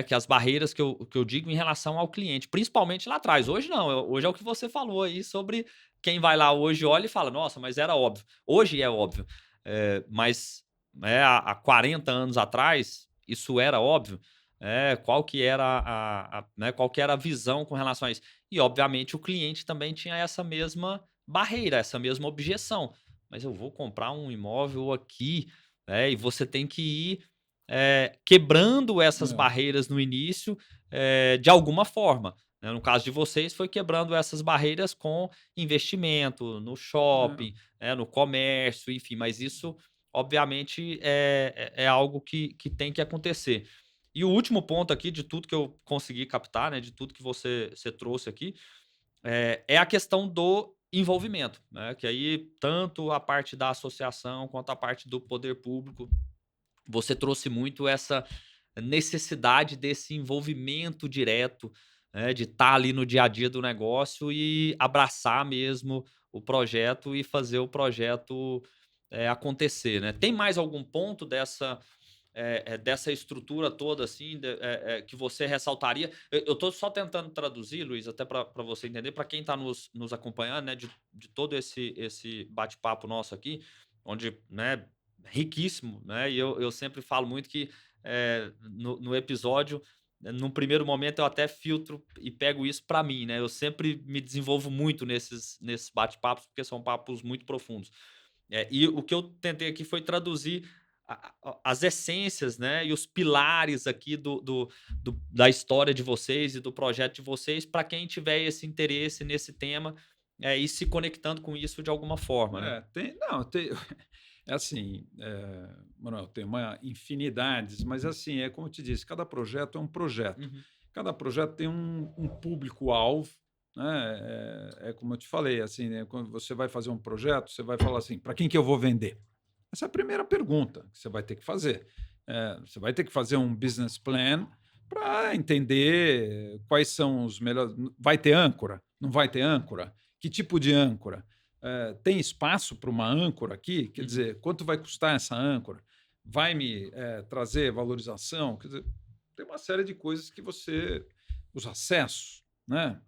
que as barreiras que eu digo em relação ao cliente, principalmente lá atrás. Hoje não, hoje é o que você falou aí sobre quem vai lá hoje olha e fala, nossa, mas era óbvio. Hoje é óbvio, mas há 40 anos atrás, isso era óbvio. Qual que era qual que era a visão com relação a isso? E, obviamente, o cliente também tinha essa mesma barreira, essa mesma objeção. Mas eu vou comprar um imóvel aqui, e você tem que ir quebrando essas barreiras no início, de alguma forma. Né? No caso de vocês, foi quebrando essas barreiras com investimento no shopping, no comércio, enfim. Mas isso, obviamente, é algo que tem que acontecer. E o último ponto aqui, de tudo que eu consegui captar, né, de tudo que você trouxe aqui, é a questão do envolvimento. Né? Que aí, tanto a parte da associação quanto a parte do poder público, você trouxe muito essa necessidade desse envolvimento direto, né, de estar ali no dia a dia do negócio e abraçar mesmo o projeto e fazer o projeto acontecer. Né? Tem mais algum ponto dessa estrutura toda, assim, que você ressaltaria? Eu estou só tentando traduzir, Luiz, até para você entender, para quem está nos acompanhando, né, de todo esse bate-papo nosso aqui, onde, né, riquíssimo, né, e eu sempre falo muito que no episódio, num primeiro momento, eu até filtro e pego isso para mim, né, eu sempre me desenvolvo muito nesses bate-papos, porque são papos muito profundos. E o que eu tentei aqui foi traduzir as essências, né, e os pilares aqui da história de vocês e do projeto de vocês, para quem tiver esse interesse nesse tema, e se conectando com isso de alguma forma, né? Não, tem, é assim, Manuel, tem uma infinidades, mas assim, é como eu te disse, cada projeto é um projeto. Uhum. Cada projeto tem um público-alvo, né? Como eu te falei, assim, né? Quando você vai fazer um projeto, você vai falar assim, para quem que eu vou vender? Essa é a primeira pergunta que você vai ter que fazer. Você vai ter que fazer um business plan para entender quais são os melhores. Vai ter âncora? Não vai ter âncora? Que tipo de âncora? Tem espaço para uma âncora aqui? Quer Uhum. dizer, quanto vai custar essa âncora? Vai me trazer valorização? Quer dizer, tem uma série de coisas que você. Os acessos, né?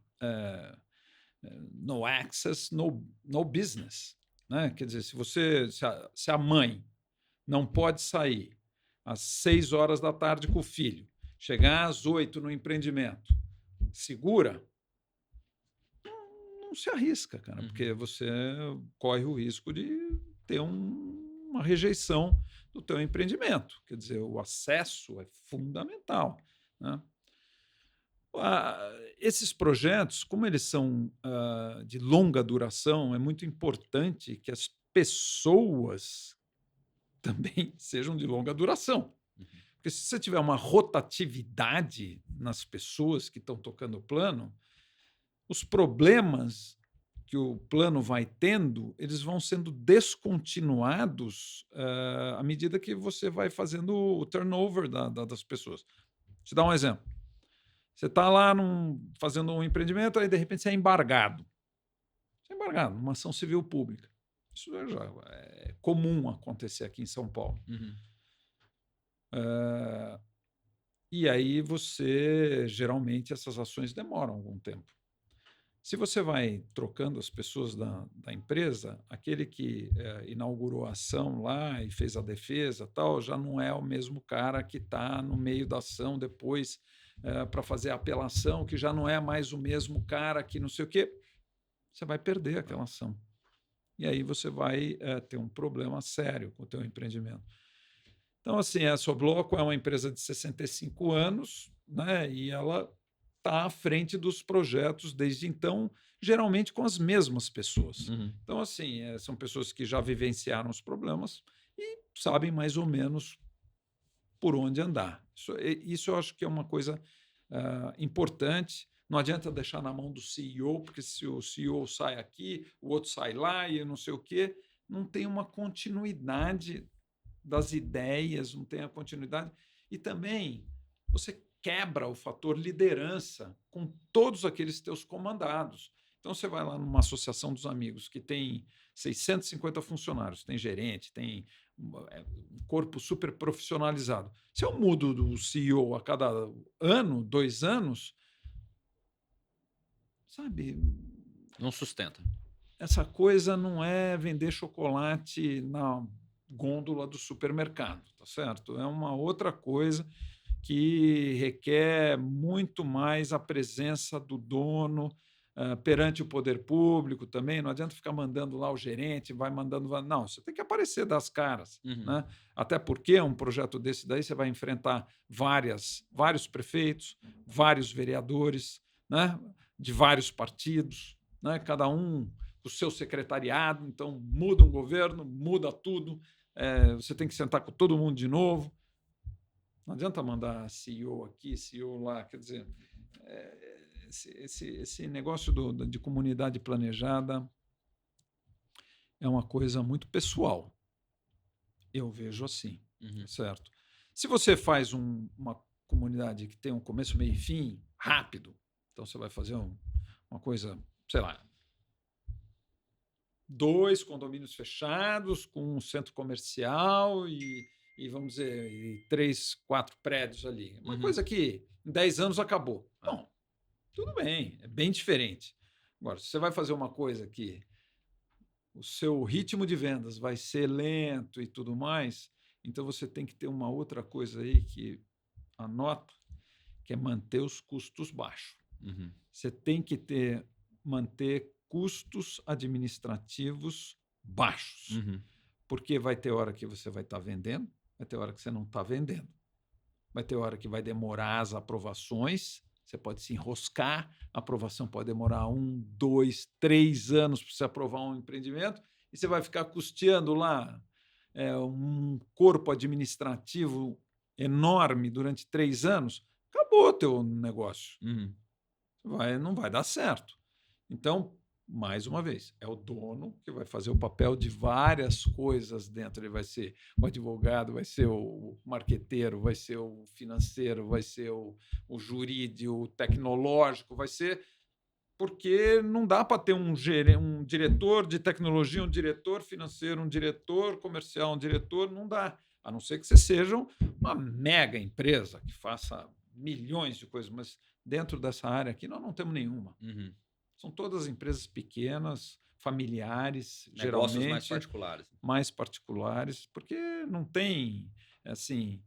No access, no business. Né? Quer dizer, se a mãe não pode sair às 6 horas da tarde com o filho, chegar às 8 no empreendimento, segura, não se arrisca, cara, porque você corre o risco de ter uma rejeição do teu empreendimento. Quer dizer, o acesso é fundamental, né? Esses projetos, como eles são de longa duração, é muito importante que as pessoas também sejam de longa duração. Porque se você tiver uma rotatividade nas pessoas que estão tocando o plano, os problemas que o plano vai tendo, eles vão sendo descontinuados à medida que você vai fazendo o turnover das pessoas. Vou te dar um exemplo. Você está lá fazendo um empreendimento, aí de repente você é embargado. Você é embargado numa ação civil pública. Isso já é comum acontecer aqui em São Paulo. E aí geralmente, essas ações demoram algum tempo. Se você vai trocando as pessoas da empresa, aquele que inaugurou a ação lá e fez a defesa, tal, já não é o mesmo cara que está no meio da ação depois para fazer a apelação, que já não é mais o mesmo cara que não sei o quê. Você vai perder aquela ação. E aí você vai ter um problema sério com o teu empreendimento. Então, assim, a Sobloco é uma empresa de 65 anos, né, e ela está à frente dos projetos desde então, geralmente com as mesmas pessoas. Então, assim, são pessoas que já vivenciaram os problemas e sabem mais ou menos por onde andar. Isso eu acho que é uma coisa importante. Não adianta deixar na mão do CEO, porque se o CEO sai aqui, o outro sai lá e não sei o quê, não tem uma continuidade das ideias, não tem a continuidade. E também você quebra o fator liderança com todos aqueles teus comandados. Então, você vai lá numa associação dos amigos que tem 650 funcionários, tem gerente, tem um corpo super profissionalizado. Se eu mudo do CEO a cada ano, 2 anos, sabe? Não sustenta. Essa coisa não é vender chocolate na gôndola do supermercado, tá certo? É uma outra coisa que requer muito mais a presença do dono perante o poder público também. Não adianta ficar mandando lá o gerente, vai mandando. Não, você tem que aparecer das caras. Né? Até porque um projeto desse daí você vai enfrentar vários prefeitos, vários vereadores, né? De vários partidos, né? Cada um o seu secretariado, então muda um governo, muda tudo, você tem que sentar com todo mundo de novo. Não adianta mandar CEO aqui, CEO lá, quer dizer, esse negócio de comunidade planejada é uma coisa muito pessoal. Eu vejo assim, certo? Se você faz uma comunidade que tem um começo, meio e fim, rápido, então você vai fazer uma coisa, sei lá, 2 condomínios fechados com um centro comercial e e vamos dizer, e 3, 4 prédios ali. Uma Uhum. coisa que em 10 anos acabou. Ah. Bom, tudo bem, é bem diferente. Agora, se você vai fazer uma coisa que o seu ritmo de vendas vai ser lento e tudo mais, então você tem que ter uma outra coisa aí que anota, que é manter os custos baixos. Uhum. Você tem que manter custos administrativos baixos, Uhum. porque vai ter hora que você vai estar vendendo, vai ter hora que você não está vendendo, vai ter hora que vai demorar as aprovações, você pode se enroscar, a aprovação pode demorar 1, 2, 3 anos para você aprovar um empreendimento, e você vai ficar custeando lá um corpo administrativo enorme durante 3 anos, acabou o teu negócio. Uhum. Não vai dar certo. Então, mais uma vez, é o dono que vai fazer o papel de várias coisas dentro. Ele vai ser o advogado, vai ser o marqueteiro, vai ser o financeiro, vai ser o jurídico, o tecnológico, vai ser. Porque não dá para ter um diretor de tecnologia, um diretor financeiro, um diretor comercial, um diretor, não dá. A não ser que você seja uma mega empresa que faça milhões de coisas, mas dentro dessa área aqui nós não temos nenhuma. Uhum. São todas empresas pequenas, familiares, Negócios mais geralmente particulares. mais particulares, porque não tem assim.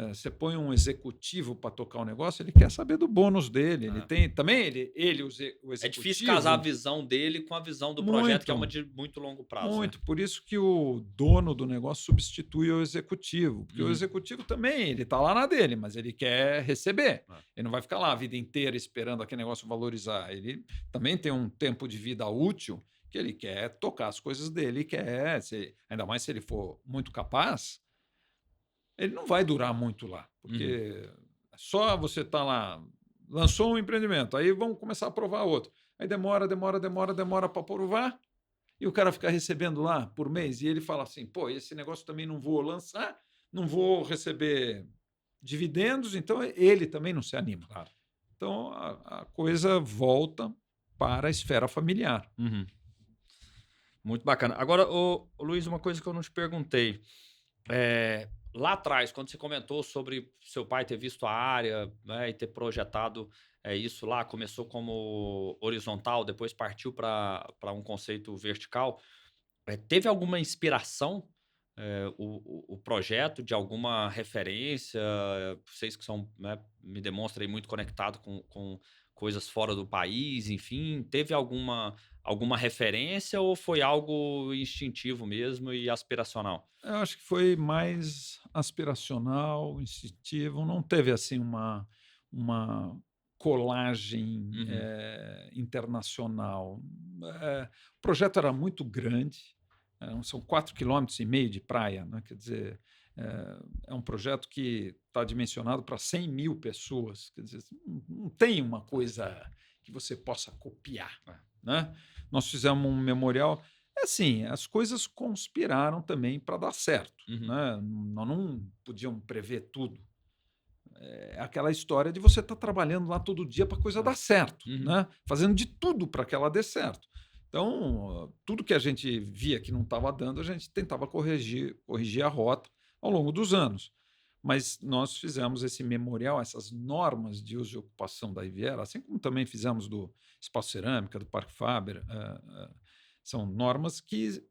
Você põe um executivo para tocar o negócio, ele quer saber do bônus dele. Ele tem também o executivo. É difícil casar a visão dele com a visão do projeto, que é uma de muito longo prazo. Muito. Né? Por isso que o dono do negócio substitui o executivo. Porque o executivo também, ele está lá na dele, mas ele quer receber. Ele não vai ficar lá a vida inteira esperando aquele negócio valorizar. Ele também tem um tempo de vida útil que ele quer tocar as coisas dele, ainda mais se ele for muito capaz, ele não vai durar muito lá, porque só você está lá, lançou um empreendimento, aí vamos começar a aprovar outro. Aí demora para aprovar, e o cara fica recebendo lá por mês, e ele fala assim, pô, esse negócio também não vou lançar, não vou receber dividendos, então ele também não se anima. Claro. Então a coisa volta para a esfera familiar. Uhum. Muito bacana. Agora, Luiz, uma coisa que eu não te perguntei. Lá atrás, quando você comentou sobre seu pai ter visto a área, né, e ter projetado isso lá, começou como horizontal, depois partiu para um conceito vertical. Teve alguma inspiração o projeto de alguma referência? Vocês que são, né, me demonstram aí muito conectado com coisas fora do país, enfim, teve alguma referência ou foi algo instintivo mesmo e aspiracional? Eu acho que foi mais aspiracional, instintivo, não teve assim uma colagem internacional. O projeto era muito grande, são 4,5 km de praia, né? Quer dizer, é um projeto que está dimensionado para 100 mil pessoas, quer dizer, não tem uma coisa que você possa copiar. Né? Nós fizemos um memorial. Assim, as coisas conspiraram também para dar certo. Né? Nós não podíamos prever tudo. É aquela história de você estar trabalhando lá todo dia para a coisa dar certo, né? Fazendo de tudo para que ela dê certo. Então, tudo que a gente via que não estava dando, a gente tentava corrigir a rota ao longo dos anos. Mas nós fizemos esse memorial, essas normas de uso e ocupação da Riviera, assim como também fizemos do Espaço Cerâmica, do Parque Faber, são normas que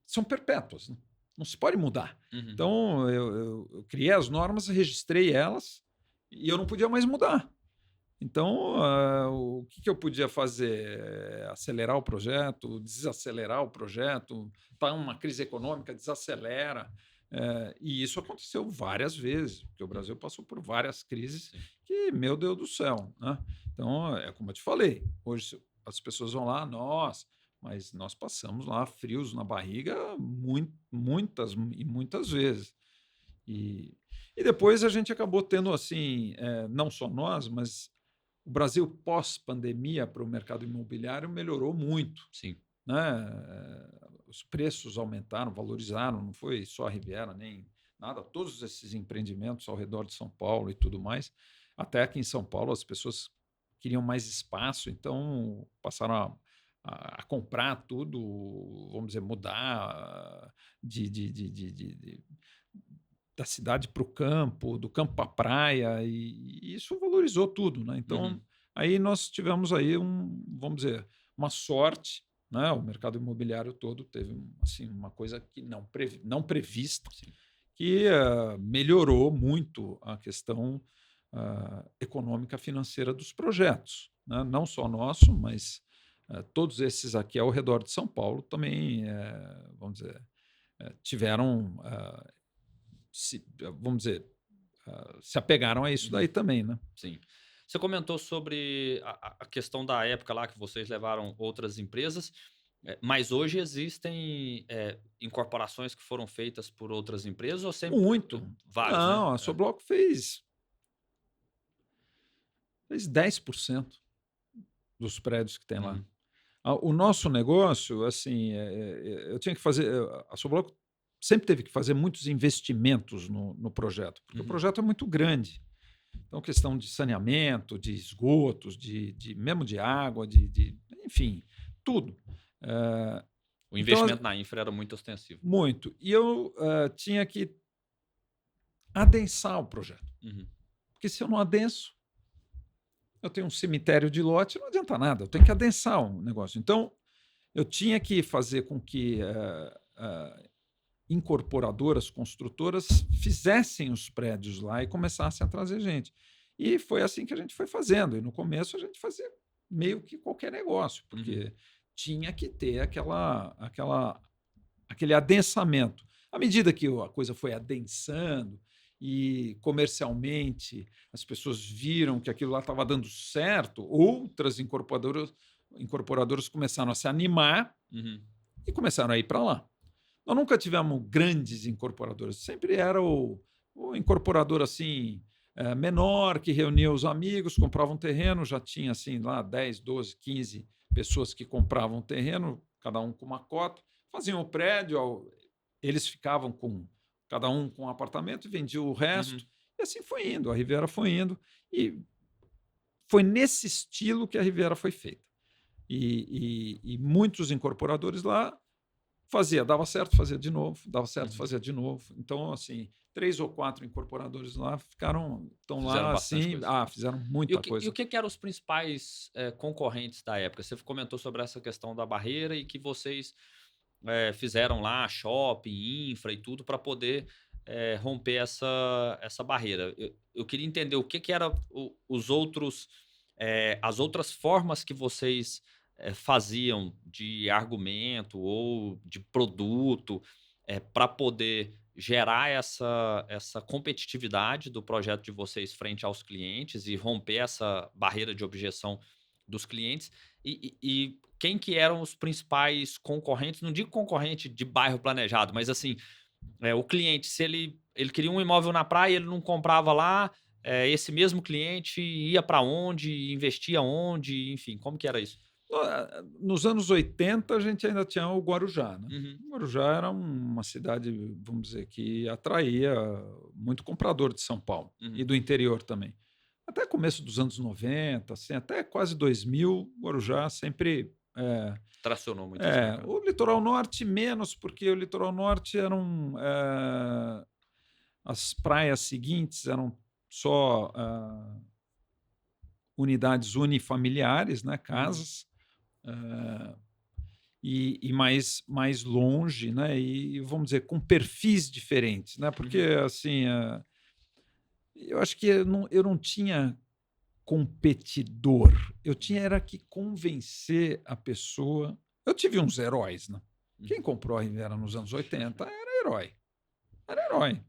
são perpétuas, né? Não se pode mudar. Então, eu criei as normas, registrei elas e eu não podia mais mudar. Então, o que eu podia fazer? Acelerar o projeto, desacelerar o projeto, está uma crise econômica, desacelera. E isso aconteceu várias vezes, porque o Brasil passou por várias crises que, meu Deus do céu. Né? Então, é como eu te falei, hoje as pessoas vão lá, mas nós passamos lá frios na barriga muitas vezes. E depois a gente acabou tendo, assim, não só nós, mas o Brasil pós-pandemia para o mercado imobiliário melhorou muito. Sim. Né? Os preços aumentaram, valorizaram, não foi só a Riviera, nem nada, todos esses empreendimentos ao redor de São Paulo e tudo mais. Até aqui em São Paulo as pessoas queriam mais espaço, então passaram a comprar tudo, vamos dizer, mudar da cidade para o campo, do campo para a praia, e isso valorizou tudo, né? Então, Uhum. aí nós tivemos aí vamos dizer, uma sorte, né? O mercado imobiliário todo teve assim, uma coisa que não prevista, Sim. que melhorou muito a questão econômica financeira dos projetos, né? Não só nosso, mas todos esses aqui ao redor de São Paulo também, vamos dizer, tiveram, vamos dizer, se apegaram a isso Uhum. daí também, né? Sim. Você comentou sobre a questão da época lá que vocês levaram outras empresas, mas hoje existem, incorporações que foram feitas por outras empresas ou sempre Muito. vários, né? Não, a Sobloco fez 10% dos prédios que tem lá. Uhum, O nosso negócio, assim, eu tinha que fazer. A Sobloco sempre teve que fazer muitos investimentos no projeto, porque o uhum, projeto é muito grande. Então, questão de saneamento, de esgotos, mesmo de água, enfim, tudo. Eh, o então, investimento na infra era muito ostensivo. muito. E eu tinha que adensar o projeto. Uhum, Porque se eu não adenso, eu tenho um cemitério de lote, não adianta nada, eu tenho que adensar o negócio. Então, eu tinha que fazer com que incorporadoras, construtoras fizessem os prédios lá e começassem a trazer gente. E foi assim que a gente foi fazendo. E no começo a gente fazia meio que qualquer negócio, uhum, porque tinha que ter aquele adensamento. À medida que a coisa foi adensando e comercialmente as pessoas viram que aquilo lá estava dando certo, outras incorporadoras começaram a se animar uhum, e começaram a ir para lá. Nós nunca tivemos grandes incorporadoras, sempre era o incorporador assim, menor, que reunia os amigos, comprava um terreno, já tinha assim lá 10, 12, 15 pessoas que compravam terreno, cada um com uma cota, faziam o prédio, eles ficavam com cada um com um apartamento e vendiam o resto. uhum. E assim foi indo, a Riviera foi indo. E foi nesse estilo que a Riviera foi feita. E muitos incorporadores lá dava certo, fazia de novo, dava certo, Uhum. fazia de novo. Então, assim, 3 ou 4 incorporadores lá estão Fizeram lá bastante assim, coisa. fizeram E o muita que, e o coisa. que que eram os principais concorrentes da época? Você comentou sobre essa questão da barreira e que vocês fizeram lá shopping, infra e tudo para poder romper essa barreira. Eu queria entender o que que era os outros, as outras formas que vocês faziam de argumento ou de produto para poder gerar essa competitividade do projeto de vocês frente aos clientes e romper essa barreira de objeção dos clientes. E quem que eram os principais concorrentes? Não digo concorrente de bairro planejado, mas assim, o cliente, se ele queria um imóvel na praia e ele não comprava lá, esse mesmo cliente ia para onde, investia onde, enfim, como que era isso? Nos anos 80, a gente ainda tinha o Guarujá, né? Uhum, O Guarujá era uma cidade, vamos dizer, que atraía muito comprador de São Paulo e uhum. do interior também. Até começo dos anos 90, assim, até quase 2000, o Guarujá sempre Tracionou muito esse mercado. o litoral norte menos, porque o litoral norte as praias seguintes eram só unidades unifamiliares, né, Uhum, casas, eh, e mais longe, né, e vamos dizer, com perfis diferentes, né, porque uhum, assim, eu acho que eu não tinha competidor, eu tinha era que convencer a pessoa. Eu tive uns heróis, né? Quem uhum, comprou a Riviera nos anos 80 era herói. Era herói.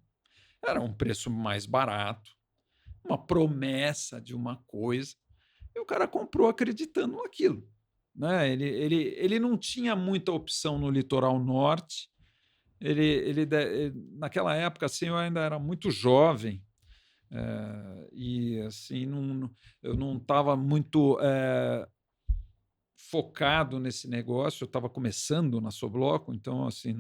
Era um preço mais barato, uma promessa de uma coisa, e o cara comprou acreditando naquilo. Né? Ele não tinha muita opção no litoral norte. Naquela época, assim, eu ainda era muito jovem, e assim, eu não estava muito focado nesse negócio, eu estava começando na Sobloco, então assim,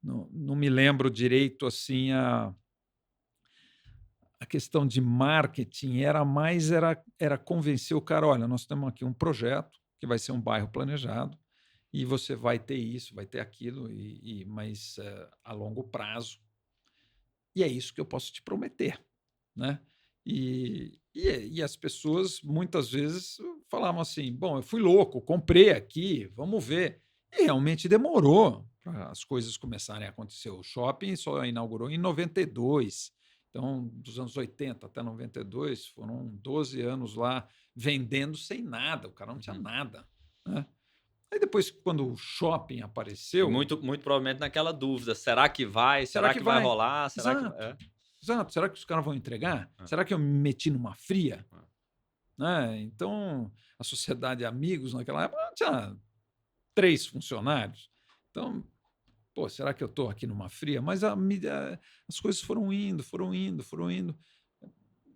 não me lembro direito assim a questão de marketing era convencer o cara, olha, nós temos aqui um projeto que vai ser um bairro planejado e você vai ter isso, vai ter aquilo, mas a longo prazo. E é isso que eu posso te prometer, né? E as pessoas muitas vezes falavam assim: bom, eu fui louco, comprei aqui, vamos ver. E realmente demorou para as coisas começarem a acontecer. O shopping só inaugurou em 92. Então, dos anos 80 até 92, foram 12 anos lá vendendo sem nada, o cara não tinha Uhum. nada, né? Aí depois, quando o shopping E apareceu, muito provavelmente naquela dúvida, será que vai? será Será que que vai vai? rolar? Será que Exato, é? exato. Será que os caras vão entregar? É, Será que eu me meti numa fria? é. Né? Então, a sociedade de amigos naquela época tinha 3 funcionários. Então, pô, será que eu estou aqui numa fria? Mas as coisas foram indo, foram indo, foram indo.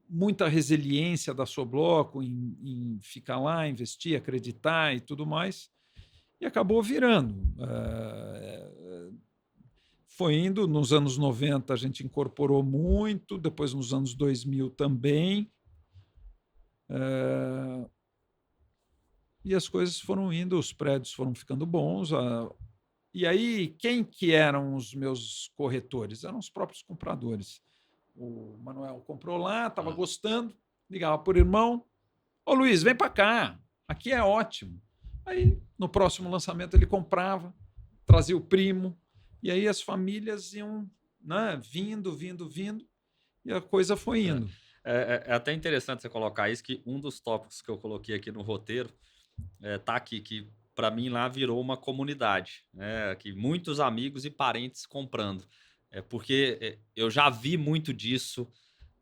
Muita resiliência da Sobloco em ficar lá, investir, acreditar e tudo mais. E acabou virando. Foi indo, nos anos 90 a gente incorporou muito, depois nos anos 2000 também. E as coisas foram indo, os prédios foram ficando bons. E aí, quem que eram os meus corretores? Eram os próprios compradores. O Manuel comprou lá, estava Ah, gostando, ligava por irmão: ô Luiz, vem para cá, aqui é ótimo. Aí, no próximo lançamento, ele comprava, trazia o primo, e aí as famílias iam, né, vindo, vindo, vindo, e a coisa foi é. indo. É até interessante você colocar isso, que um dos tópicos que eu coloquei aqui no roteiro tá aqui, que para mim lá virou uma comunidade, né? Que muitos amigos e parentes comprando. Porque eu já vi muito disso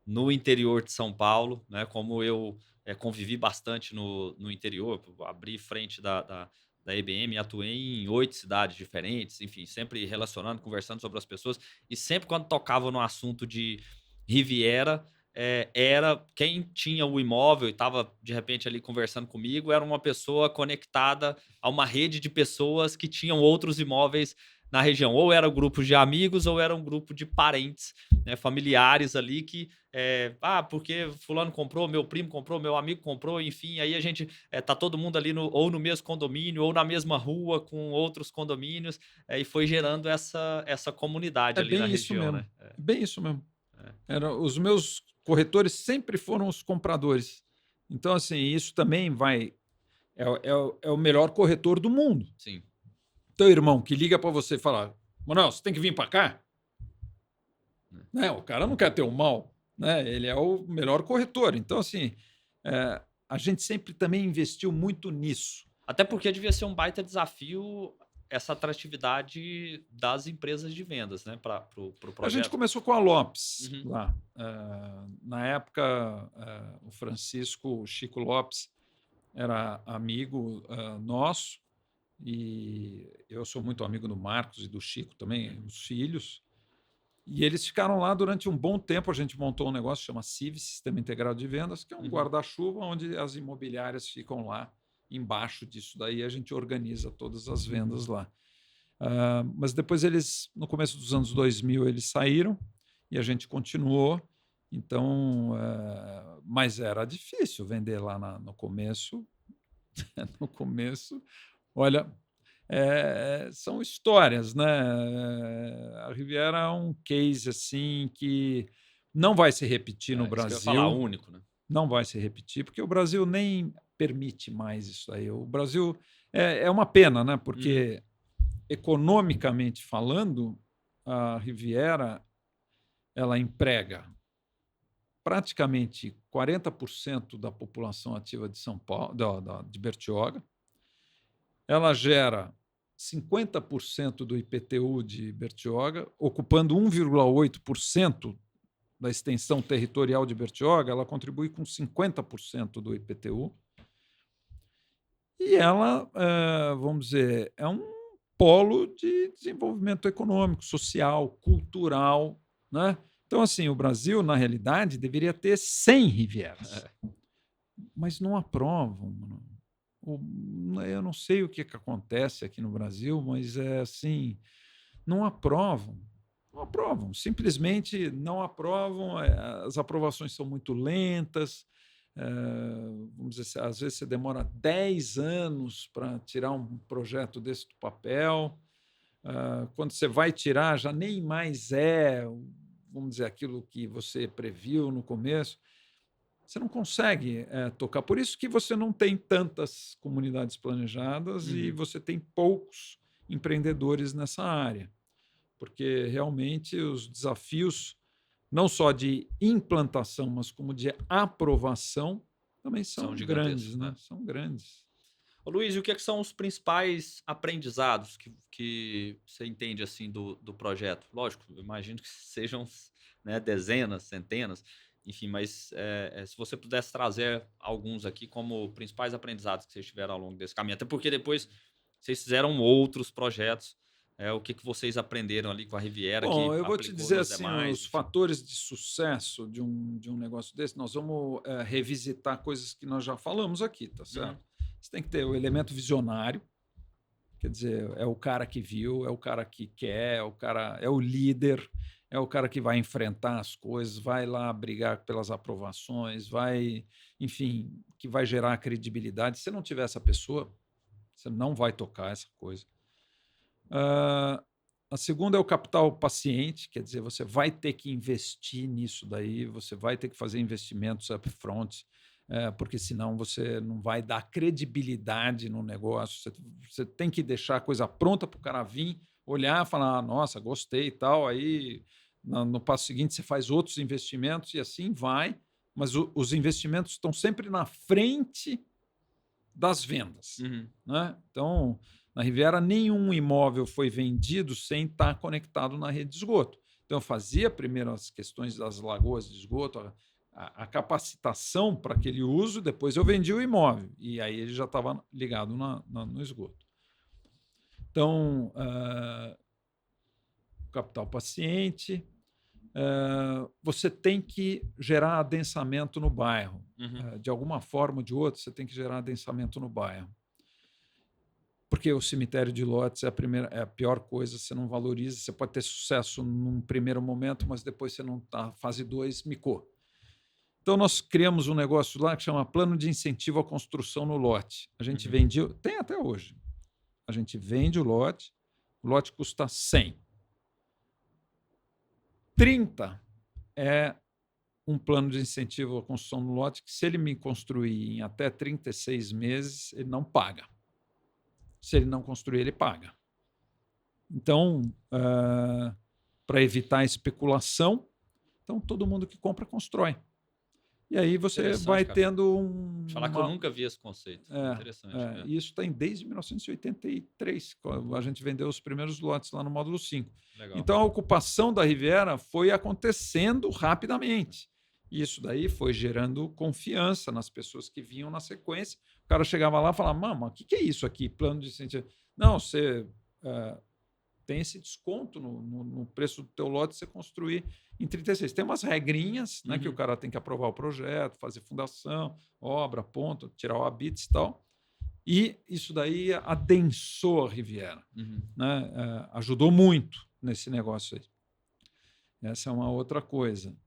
no interior de São Paulo, né? Como eu convivi bastante no interior, abri frente da EBM, atuei em 8 cidades diferentes, enfim, sempre relacionando, conversando sobre as pessoas, e sempre quando tocava no assunto de Riviera, era quem tinha o imóvel e estava de repente ali conversando comigo, era uma pessoa conectada a uma rede de pessoas que tinham outros imóveis na região, ou era um grupo de amigos ou era um grupo de parentes, né, familiares ali que porque fulano comprou, meu primo comprou, meu amigo comprou, enfim, aí a gente tá todo mundo ali ou no mesmo condomínio ou na mesma rua com outros condomínios, e foi gerando essa comunidade É ali na bem isso região, mesmo, né? é bem isso mesmo. É, Os meus corretores sempre foram os compradores. Então, assim, isso também vai. É o melhor corretor do mundo. sim. Teu irmão que liga para você e fala: Manuel, você tem que vir para cá. Né. Né? O cara não quer ter o mal. Né? Ele é o melhor corretor. Então, assim, a gente sempre também investiu muito nisso. Até porque devia ser um baita desafio essa atratividade das empresas de vendas, né, para pro A gente projeto. começou com a Lopes Uhum, lá. Na época, o Francisco, o Chico Lopes, era amigo nosso, e eu sou muito amigo do Marcos e do Chico também, os filhos. E eles ficaram lá durante um bom tempo. A gente montou um negócio que chama CIV, Sistema Integrado de Vendas, que é um uhum. guarda-chuva onde as imobiliárias ficam lá embaixo disso. Daí a gente organiza todas as vendas lá. Mas depois eles, no começo dos anos 2000, eles saíram e a gente continuou. Então, mas era difícil vender lá no começo. No começo, olha, são histórias, né? A Riviera é um case assim que não vai se repetir no Isso que eu ia falar, Brasil, único, né? não vai se repetir, porque o Brasil nem permite mais isso aí. O Brasil é uma pena, né? Uhum. Porque economicamente falando, a Riviera ela emprega praticamente 40% da população ativa de São Paulo, de Bertioga. Ela gera 50% do IPTU de Bertioga, ocupando 1,8% da extensão territorial de Bertioga. Ela contribui com 50% do IPTU. E ela, vamos dizer, é um polo de desenvolvimento econômico, social, cultural, né? Então, assim, o Brasil, na realidade, deveria ter 100 Rivieras, mas não aprovam. Mano. Eu não sei o que acontece aqui no Brasil, mas é assim, não aprovam. Não aprovam, simplesmente não aprovam. As aprovações são muito lentas. Vamos dizer, às vezes você demora 10 anos para tirar um projeto desse do papel. Quando você vai tirar, já nem mais é. vamos dizer, aquilo que você previu no começo, você não consegue tocar. Por isso que você não tem tantas comunidades planejadas e você tem poucos empreendedores nessa área, porque realmente os desafios, não só de implantação, mas como de aprovação, também são grandes, né? São grandes. Ô, Luiz, e o que são os principais aprendizados que você entende assim do projeto? Lógico, eu imagino que sejam, né, dezenas, centenas, enfim, mas se você pudesse trazer alguns aqui como principais aprendizados que vocês tiveram ao longo desse caminho, até porque depois vocês fizeram outros projetos, o que vocês aprenderam ali com a Riviera que Bom, eu vou te aplicou dizer nos assim, demais, os enfim. fatores de sucesso de um negócio desse, nós vamos revisitar coisas que nós já falamos aqui, tá certo? Você tem que ter o elemento visionário, quer dizer, é o cara que viu, é o cara que quer, é o líder, é o cara que vai enfrentar as coisas, vai lá brigar pelas aprovações, vai, enfim, que vai gerar credibilidade. Se não tiver essa pessoa, você não vai tocar essa coisa. A segunda é o capital paciente, quer dizer, você vai ter que investir nisso daí, você vai ter que fazer investimentos upfront, porque senão você não vai dar credibilidade no negócio. Você tem que deixar a coisa pronta para o cara vir, olhar, falar, nossa, gostei e tal. Aí, no passo seguinte, você faz outros investimentos e assim vai. Mas os investimentos estão sempre na frente das vendas. Né? Então, na Riviera, nenhum imóvel foi vendido sem estar conectado na rede de esgoto. Então, eu fazia primeiro as questões das lagoas de esgoto, a capacitação para aquele uso, depois eu vendi o imóvel, e aí ele já estava ligado no esgoto. Então, capital paciente, você tem que gerar adensamento no bairro. De alguma forma ou de outra, você tem que gerar adensamento no bairro. Porque o cemitério de lotes é a pior coisa, você não valoriza, você pode ter sucesso num primeiro momento, mas depois você não está, fase 2, micou. Então, nós criamos um negócio lá que chama Plano de Incentivo à Construção no Lote. A gente vendia, tem até hoje. A gente vende o lote custa 100. 30 é um plano de incentivo à construção no lote que, se ele me construir em até 36 meses, ele não paga. Se ele não construir, ele paga. Então, para evitar a especulação, então todo mundo que compra, constrói. E aí você vai tendo um... Falar que eu nunca vi esse conceito. Interessante. E isso tem desde 1983, quando a gente vendeu os primeiros lotes lá no módulo 5. Legal. Então, a ocupação da Riviera foi acontecendo rapidamente. E isso daí foi gerando confiança nas pessoas que vinham na sequência. O cara chegava lá e falava, mama, o que é isso aqui? Plano de incentivo. Não, você tem esse desconto no preço do teu lote, você construir em 36. Tem umas regrinhas, né, que o cara tem que aprovar o projeto, fazer fundação, obra, ponto, tirar o habite e tal. E isso daí adensou a Riviera. Né? Ajudou muito nesse negócio aí. Essa é uma outra coisa.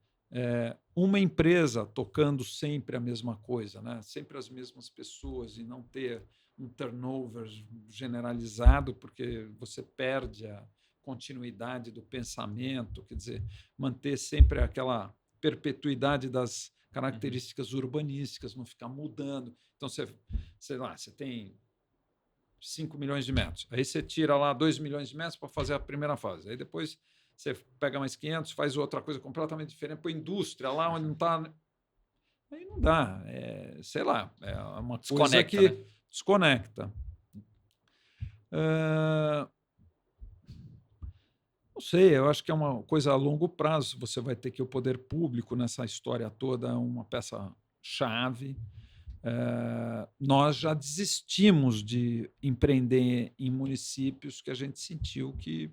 Uma empresa tocando sempre a mesma coisa, né? Sempre as mesmas pessoas, e não ter um turnover generalizado, porque você perde a continuidade do pensamento, quer dizer, manter sempre aquela perpetuidade das características urbanísticas, não ficar mudando. Então, você tem 5 milhões de metros, aí você tira lá 2 milhões de metros para fazer a primeira fase, aí depois você pega mais 500, faz outra coisa completamente diferente, põe indústria lá onde não está... Aí não dá, sei lá, é uma coisa que... Né? Desconecta. Não sei, eu acho que é uma coisa a longo prazo. Você vai ter que o poder público nessa história toda é uma peça-chave. Nós já desistimos de empreender em municípios que a gente sentiu que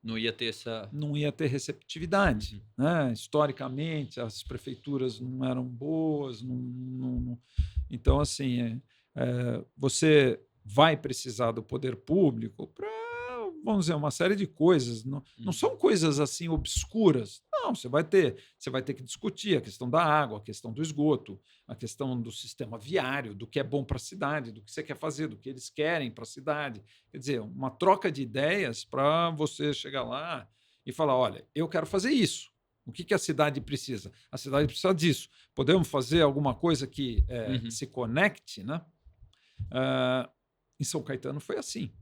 não ia ter receptividade. Né? Historicamente, as prefeituras não eram boas. Então, assim... você vai precisar do poder público para, vamos dizer, uma série de coisas. Não são coisas assim obscuras. Não, você vai ter que discutir a questão da água, a questão do esgoto, a questão do sistema viário, do que é bom para a cidade, do que você quer fazer, do que eles querem para a cidade. Quer dizer, uma troca de ideias para você chegar lá e falar, olha, eu quero fazer isso. O que a cidade precisa? A cidade precisa disso. Podemos fazer alguma coisa que se conecte, né? Em São Caetano foi assim,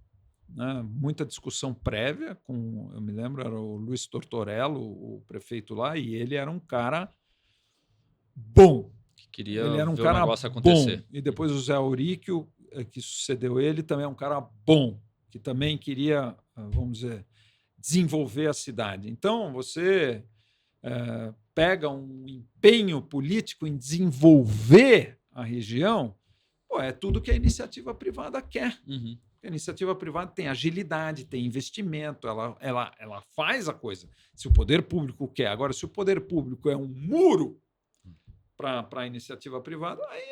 né? Muita discussão prévia eu me lembro, era o Luiz Tortorello, o prefeito lá, e ele era um cara bom. Queria ele era um ver cara o negócio acontecer. Bom. E depois o Zé Auríquio, que sucedeu ele, também é um cara bom, que também queria, vamos dizer, desenvolver a cidade. Então, você pega um empenho político em desenvolver a região, é tudo que a iniciativa privada quer. A iniciativa privada tem agilidade, tem investimento, ela faz a coisa. Se o poder público quer. Agora, se o poder público é um muro para a iniciativa privada, aí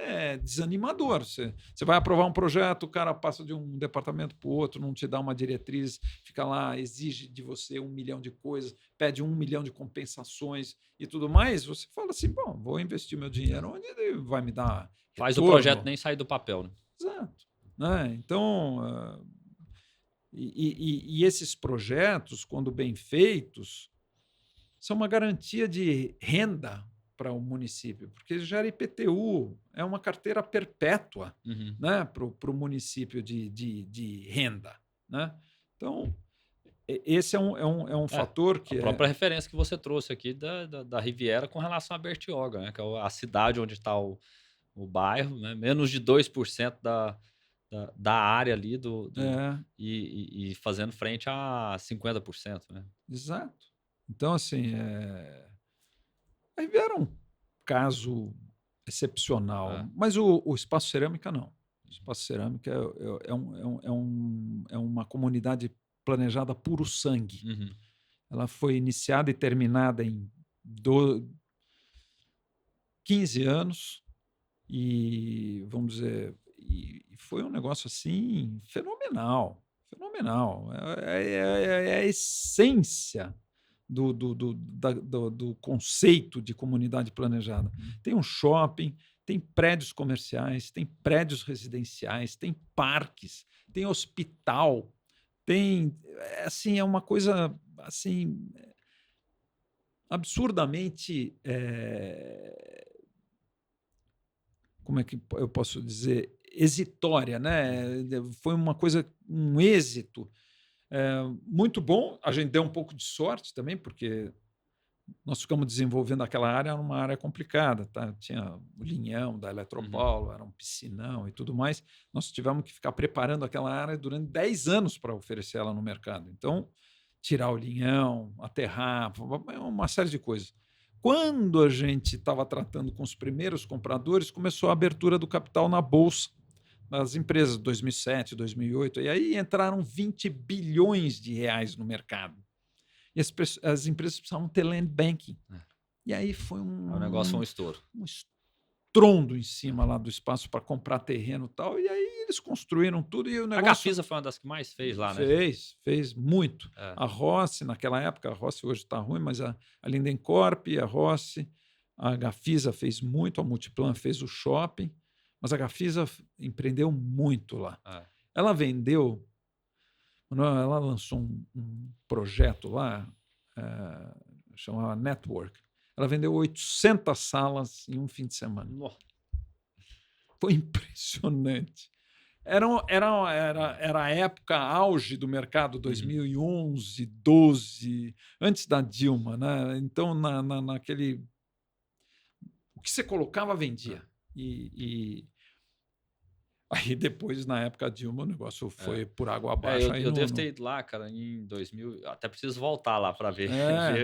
é desanimador. Você vai aprovar um projeto, o cara passa de um departamento para o outro, não te dá uma diretriz, fica lá, exige de você 1 milhão de coisas, pede 1 milhão de compensações e tudo mais. Você fala assim, bom, vou investir meu dinheiro onde ele vai me dar Faz retorno. o projeto nem sair do papel, né? Exato. Né? Então, esses projetos, quando bem feitos, são uma garantia de renda para o município, porque gera IPTU, é uma carteira perpétua, né, para o município de renda. Né? Então, esse é um fator que... A própria referência que você trouxe aqui da Riviera com relação a Bertioga, né, que é a cidade onde está o bairro, né, menos de 2% da área ali e fazendo frente a 50%. Né? Exato. Então, assim, a Riviera é um caso excepcional, mas o Espaço Cerâmica não. O Espaço Cerâmica é uma comunidade planejada puro sangue. Ela foi iniciada e terminada em 15 anos e, vamos dizer, foi um negócio assim fenomenal. É a essência do conceito de comunidade planejada. Tem um shopping, tem prédios comerciais, tem prédios residenciais, tem parques, tem hospital, tem, assim, é uma coisa assim absurdamente, como é que eu posso dizer, exitória, né? Foi uma coisa, um êxito muito bom. A gente deu um pouco de sorte também, porque nós ficamos desenvolvendo aquela área, era uma área complicada, tá? Tinha o linhão da Eletropaulo, era um piscinão e tudo mais. Nós tivemos que ficar preparando aquela área durante 10 anos para oferecer ela no mercado. Então, tirar o linhão, aterrar, uma série de coisas. Quando a gente estava tratando com os primeiros compradores, começou a abertura do capital na Bolsa das empresas, 2007, 2008, e aí entraram 20 bilhões de reais no mercado. E as empresas precisavam ter land banking. E aí foi o negócio foi um estouro. Um estrondo em cima lá do espaço para comprar terreno e tal, e aí eles construíram tudo. E o negócio... A Gafisa foi uma das que mais fez lá, né? Fez muito. A Rossi, naquela época, a Rossi hoje está ruim, mas a Lindencorp, a Rossi, a Gafisa fez muito, a Multiplan fez o shopping, mas a Gafisa empreendeu muito lá. Ela vendeu, ela lançou um projeto lá, chamava Network. Ela vendeu 800 salas em um fim de semana. Nossa. Foi impressionante. Era a época auge do mercado, 2011, 12, antes da Dilma, né? Então, naquele... O que você colocava, vendia. Aí depois, na época da Dilma, o negócio foi por água abaixo. Eu devo ter ido lá, cara, em 2000... Até preciso voltar lá para ver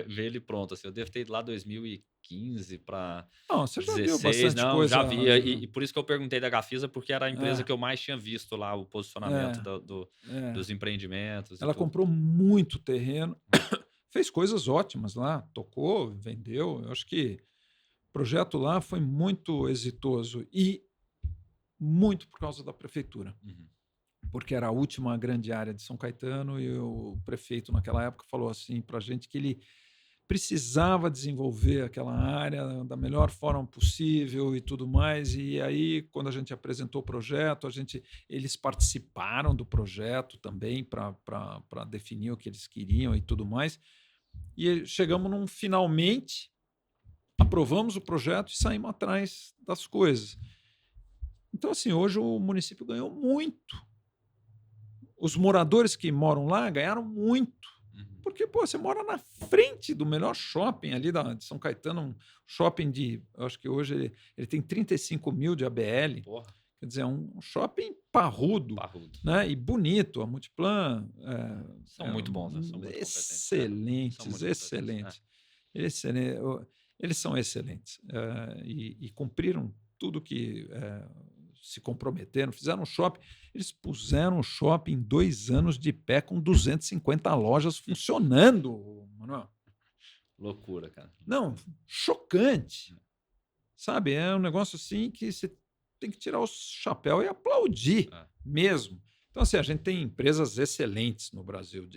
ele pronto. Assim, eu devo ter ido lá em 2015 para 2016. Não, você já viu bastante coisa. Já vi. E por isso que eu perguntei da Gafisa, porque era a empresa que eu mais tinha visto lá, o posicionamento dos empreendimentos. Ela comprou muito terreno, fez coisas ótimas lá, tocou, vendeu. Eu acho que o projeto lá foi muito exitoso e muito por causa da prefeitura, porque era a última grande área de São Caetano e o prefeito naquela época falou assim para a gente que ele precisava desenvolver aquela área da melhor forma possível e tudo mais. E aí, quando a gente apresentou o projeto, eles participaram do projeto também para definir o que eles queriam e tudo mais. E chegamos num finalmente, aprovamos o projeto e saímos atrás das coisas. Então, assim, hoje o município ganhou muito. Os moradores que moram lá ganharam muito. Porque, pô, você mora na frente do melhor shopping ali de São Caetano, um shopping eu acho que hoje ele tem 35 mil de ABL. Porra. Quer dizer, é um shopping parrudo, né? E bonito. A Multiplan são muito bons, né? São muito excelentes, excelentes. Eles são excelentes e cumpriram tudo que se comprometeram, fizeram um shopping. Eles puseram o shopping em 2 anos de pé com 250 lojas funcionando, Manuel. Loucura, cara. Não, chocante. Sabe, é um negócio assim que você tem que tirar o chapéu e aplaudir mesmo. Então, assim, a gente tem empresas excelentes no Brasil.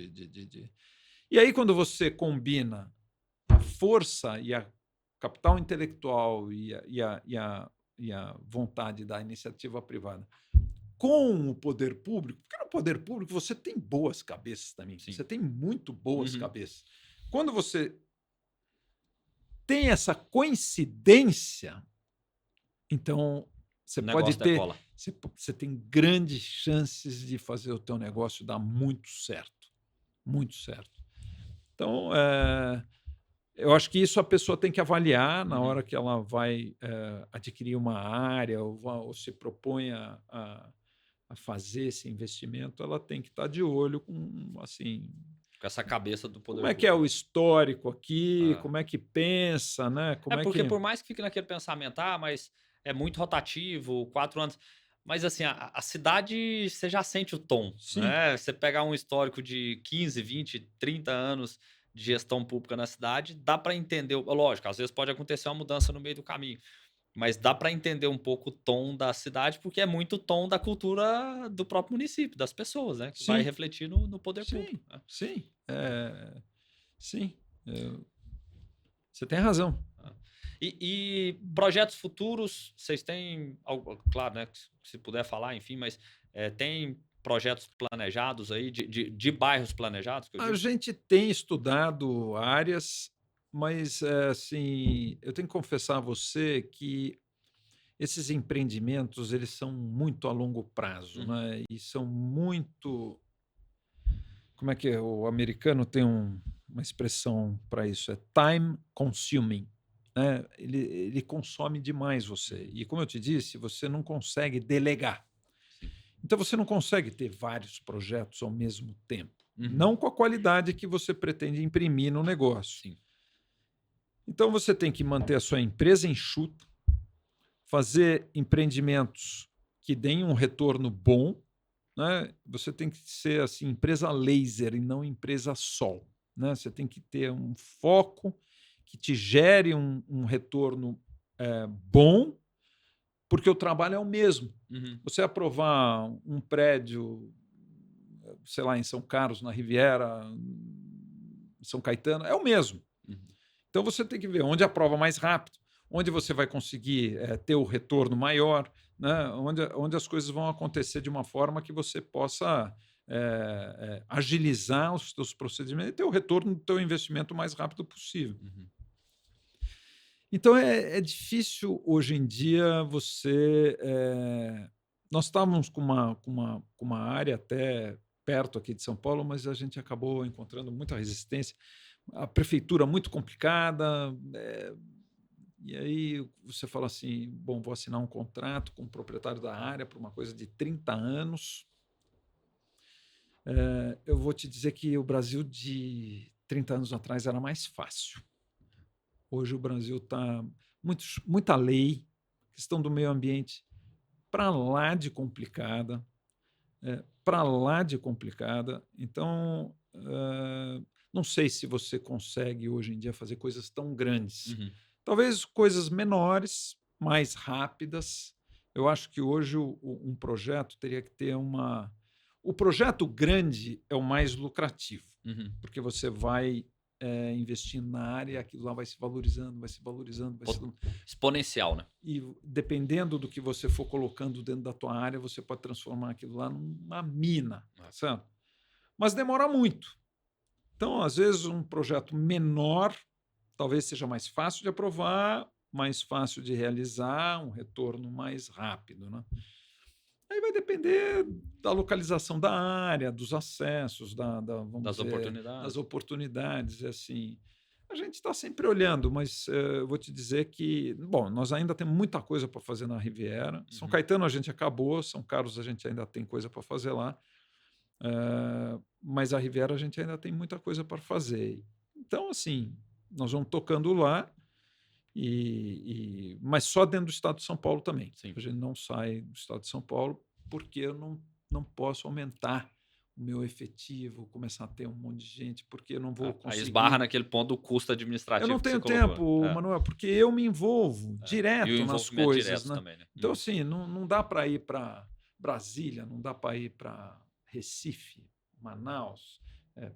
E aí, quando você combina a força e a capital intelectual e a vontade da iniciativa privada com o poder público, porque no poder público você tem boas cabeças também. Sim. Você tem muito boas cabeças. Quando você tem essa coincidência, então você pode ter, você tem grandes chances de fazer o teu negócio dar muito certo. Muito certo. Então, eu acho que isso a pessoa tem que avaliar na hora que ela vai adquirir uma área ou se propõe a fazer esse investimento. Ela tem que estar de olho com essa cabeça do poder. Como é que é o histórico aqui? Como é que pensa, né? Porque por mais que fique naquele pensamento, mas é muito rotativo, 4 anos. Mas assim, a cidade, você já sente o tom. Né? Você pegar um histórico de 15, 20, 30 anos de gestão pública na cidade, dá para entender. Lógico, às vezes pode acontecer uma mudança no meio do caminho. Mas dá para entender um pouco o tom da cidade, porque é muito o tom da cultura do próprio município, das pessoas, né? Que vai refletir no poder público. Né? Sim. Você tem razão. E projetos futuros, vocês têm, claro, né? Se puder falar, enfim, mas tem projetos planejados aí, de bairros planejados? A gente tem estudado áreas, mas assim, eu tenho que confessar a você que esses empreendimentos eles são muito a longo prazo, né? E são muito, como é que é? O americano tem uma expressão para isso, é time consuming, né? Ele consome demais você. E como eu te disse, você não consegue delegar. Então você não consegue ter vários projetos ao mesmo tempo, não com a qualidade que você pretende imprimir no negócio. Sim. Então você tem que manter a sua empresa enxuta, fazer empreendimentos que deem um retorno bom, né? Você tem que ser assim, empresa laser e não empresa sol, né? Você tem que ter um foco que te gere um retorno bom, porque o trabalho é o mesmo. Você aprovar um prédio, sei lá, em São Carlos, na Riviera, em São Caetano, é o mesmo. Então você tem que ver onde aprova mais rápido, onde você vai conseguir ter o retorno maior, né? Onde as coisas vão acontecer de uma forma que você possa agilizar os seus procedimentos e ter o retorno do teu investimento o mais rápido possível. Então é difícil hoje em dia você... nós estávamos com uma área até perto aqui de São Paulo, mas a gente acabou encontrando muita resistência. A prefeitura muito complicada, e aí você fala assim, bom, vou assinar um contrato com o proprietário da área por uma coisa de 30 anos. Eu vou te dizer que o Brasil de 30 anos atrás era mais fácil. Hoje o Brasil está muita lei, questão do meio ambiente, para lá de complicada, Então, não sei se você consegue hoje em dia fazer coisas tão grandes. Talvez coisas menores, mais rápidas. Eu acho que hoje um projeto teria que ter O projeto grande é o mais lucrativo, porque você vai investindo na área, aquilo lá vai se valorizando, vai se valorizando, exponencial, né? E dependendo do que você for colocando dentro da tua área, você pode transformar aquilo lá numa mina, certo? Mas demora muito. Então, às vezes, um projeto menor talvez seja mais fácil de aprovar, mais fácil de realizar, um retorno mais rápido, né? Aí vai depender da localização da área, dos acessos, das oportunidades. Assim, a gente está sempre olhando, mas eu vou te dizer que, bom, nós ainda temos muita coisa para fazer na Riviera. São Caetano a gente acabou, São Carlos a gente ainda tem coisa para fazer lá, mas a Riviera a gente ainda tem muita coisa para fazer. Então, assim, nós vamos tocando lá. Mas só dentro do estado de São Paulo também. Sim. A gente não sai do estado de São Paulo porque eu não posso aumentar o meu efetivo, começar a ter um monte de gente, porque eu não vou conseguir. Aí esbarra naquele ponto do custo administrativo. Eu não tenho tempo, Manuel, porque eu me envolvo direto nas coisas. Né? Também, né? Então, assim, não dá para ir para Brasília, não dá para ir para Recife, Manaus,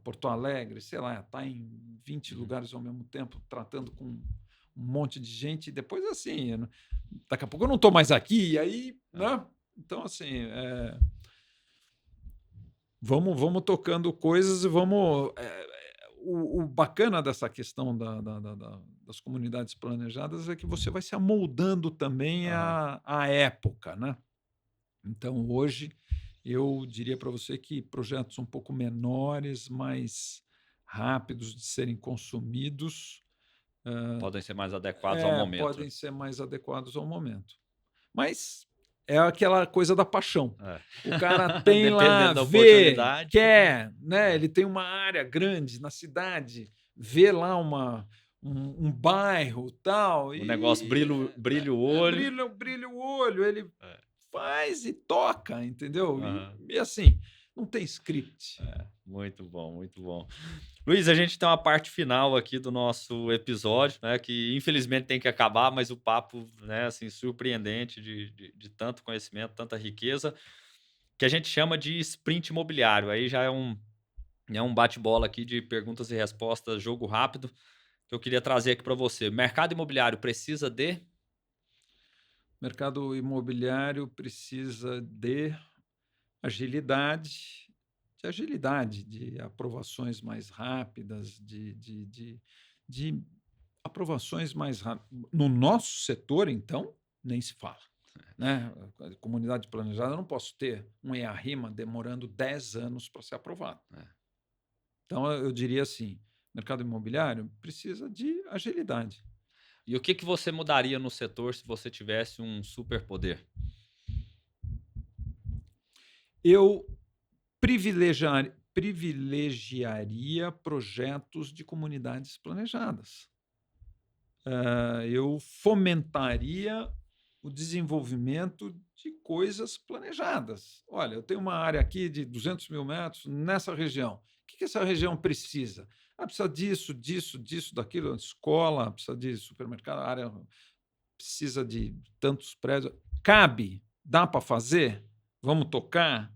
Porto Alegre, sei lá, está em 20 lugares ao mesmo tempo, tratando com um monte de gente, e depois assim, daqui a pouco eu não estou mais aqui, e aí, né? Então, assim, vamos tocando coisas e vamos... o bacana dessa questão das comunidades planejadas é que você vai se amoldando também à época, né? Então, hoje, eu diria para você que projetos um pouco menores, mais rápidos de serem consumidos, podem ser mais adequados ao momento. Podem ser mais adequados ao momento. Mas é aquela coisa da paixão. O cara tem lá, vê, quer, né? Ele tem uma área grande na cidade, vê lá um bairro tal. O negócio brilha o olho. Brilha o olho, ele faz e toca, entendeu? E assim, não tem script. Muito bom, muito bom. Luiz, a gente tem uma parte final aqui do nosso episódio, né, que infelizmente tem que acabar, mas o papo, né, assim, surpreendente de tanto conhecimento, tanta riqueza, que a gente chama de sprint imobiliário. Aí já é um bate-bola aqui de perguntas e respostas, jogo rápido, que eu queria trazer aqui para você. Mercado imobiliário precisa de? Mercado imobiliário precisa de agilidade, de aprovações mais rápidas, de aprovações mais rápidas. No nosso setor, então, nem se fala. Né? A comunidade planejada, eu não posso ter um EA-RIMA demorando 10 anos para ser aprovado. Então, eu diria assim, mercado imobiliário precisa de agilidade. E o que você mudaria no setor se você tivesse um superpoder? Eu privilegiaria projetos de comunidades planejadas. Eu fomentaria o desenvolvimento de coisas planejadas. Olha, eu tenho uma área aqui de 200 mil metros nessa região. O que essa região precisa? Precisa disso, daquilo, escola, precisa de supermercado, a área precisa de tantos prédios. Cabe? Dá para fazer? Vamos tocar?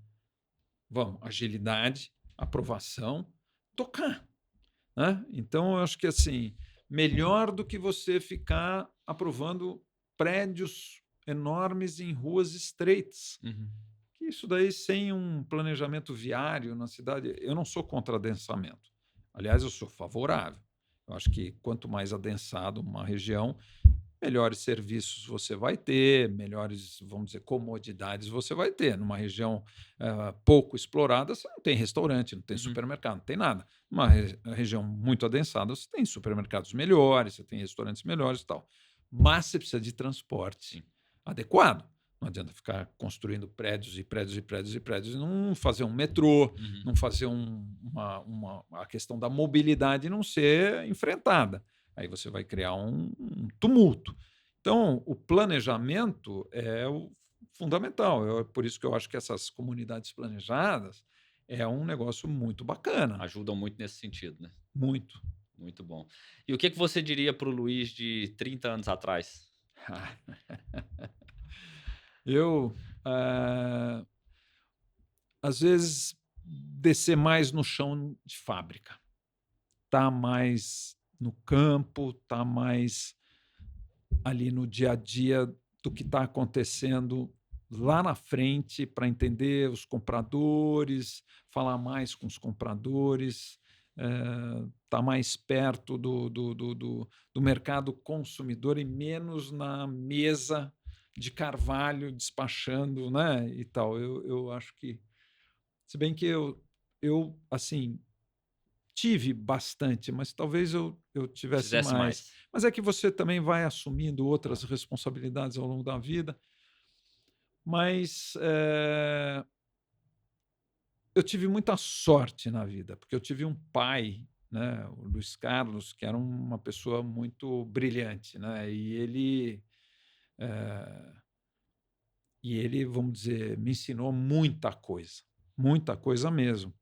Vamos, agilidade, aprovação, tocar. Né? Então, eu acho que assim, melhor do que você ficar aprovando prédios enormes em ruas estreitas. Isso daí, sem um planejamento viário na cidade, eu não sou contra adensamento. Aliás, eu sou favorável. Eu acho que quanto mais adensado uma região, melhores serviços você vai ter, melhores, vamos dizer, comodidades você vai ter. Numa região pouco explorada, você não tem restaurante, não tem supermercado, não tem nada. Uma região muito adensada, você tem supermercados melhores, você tem restaurantes melhores e tal. Mas você precisa de transporte adequado. Não adianta ficar construindo prédios e não fazer um metrô, não fazer a questão da mobilidade não ser enfrentada. Aí você vai criar um tumulto. Então, o planejamento é o fundamental. Por isso que eu acho que essas comunidades planejadas é um negócio muito bacana. Ajudam muito nesse sentido, né? Muito. Muito bom. E o que você diria para o Luiz de 30 anos atrás? Eu, às vezes, descer mais no chão de fábrica. tá mais no campo, tá mais ali no dia a dia do que está acontecendo lá na frente para entender os compradores, falar mais com os compradores, tá mais perto do mercado consumidor e menos na mesa de carvalho despachando, né, e tal. Eu acho que, se bem que eu assim, tive bastante, mas talvez eu tivesse Fizesse mais. mais. Mas é que você também vai assumindo outras responsabilidades ao longo da vida. Mas eu tive muita sorte na vida, porque eu tive um pai, né, o Luiz Carlos, que era uma pessoa muito brilhante, né, eh, e ele, vamos dizer, me ensinou muita coisa mesmo.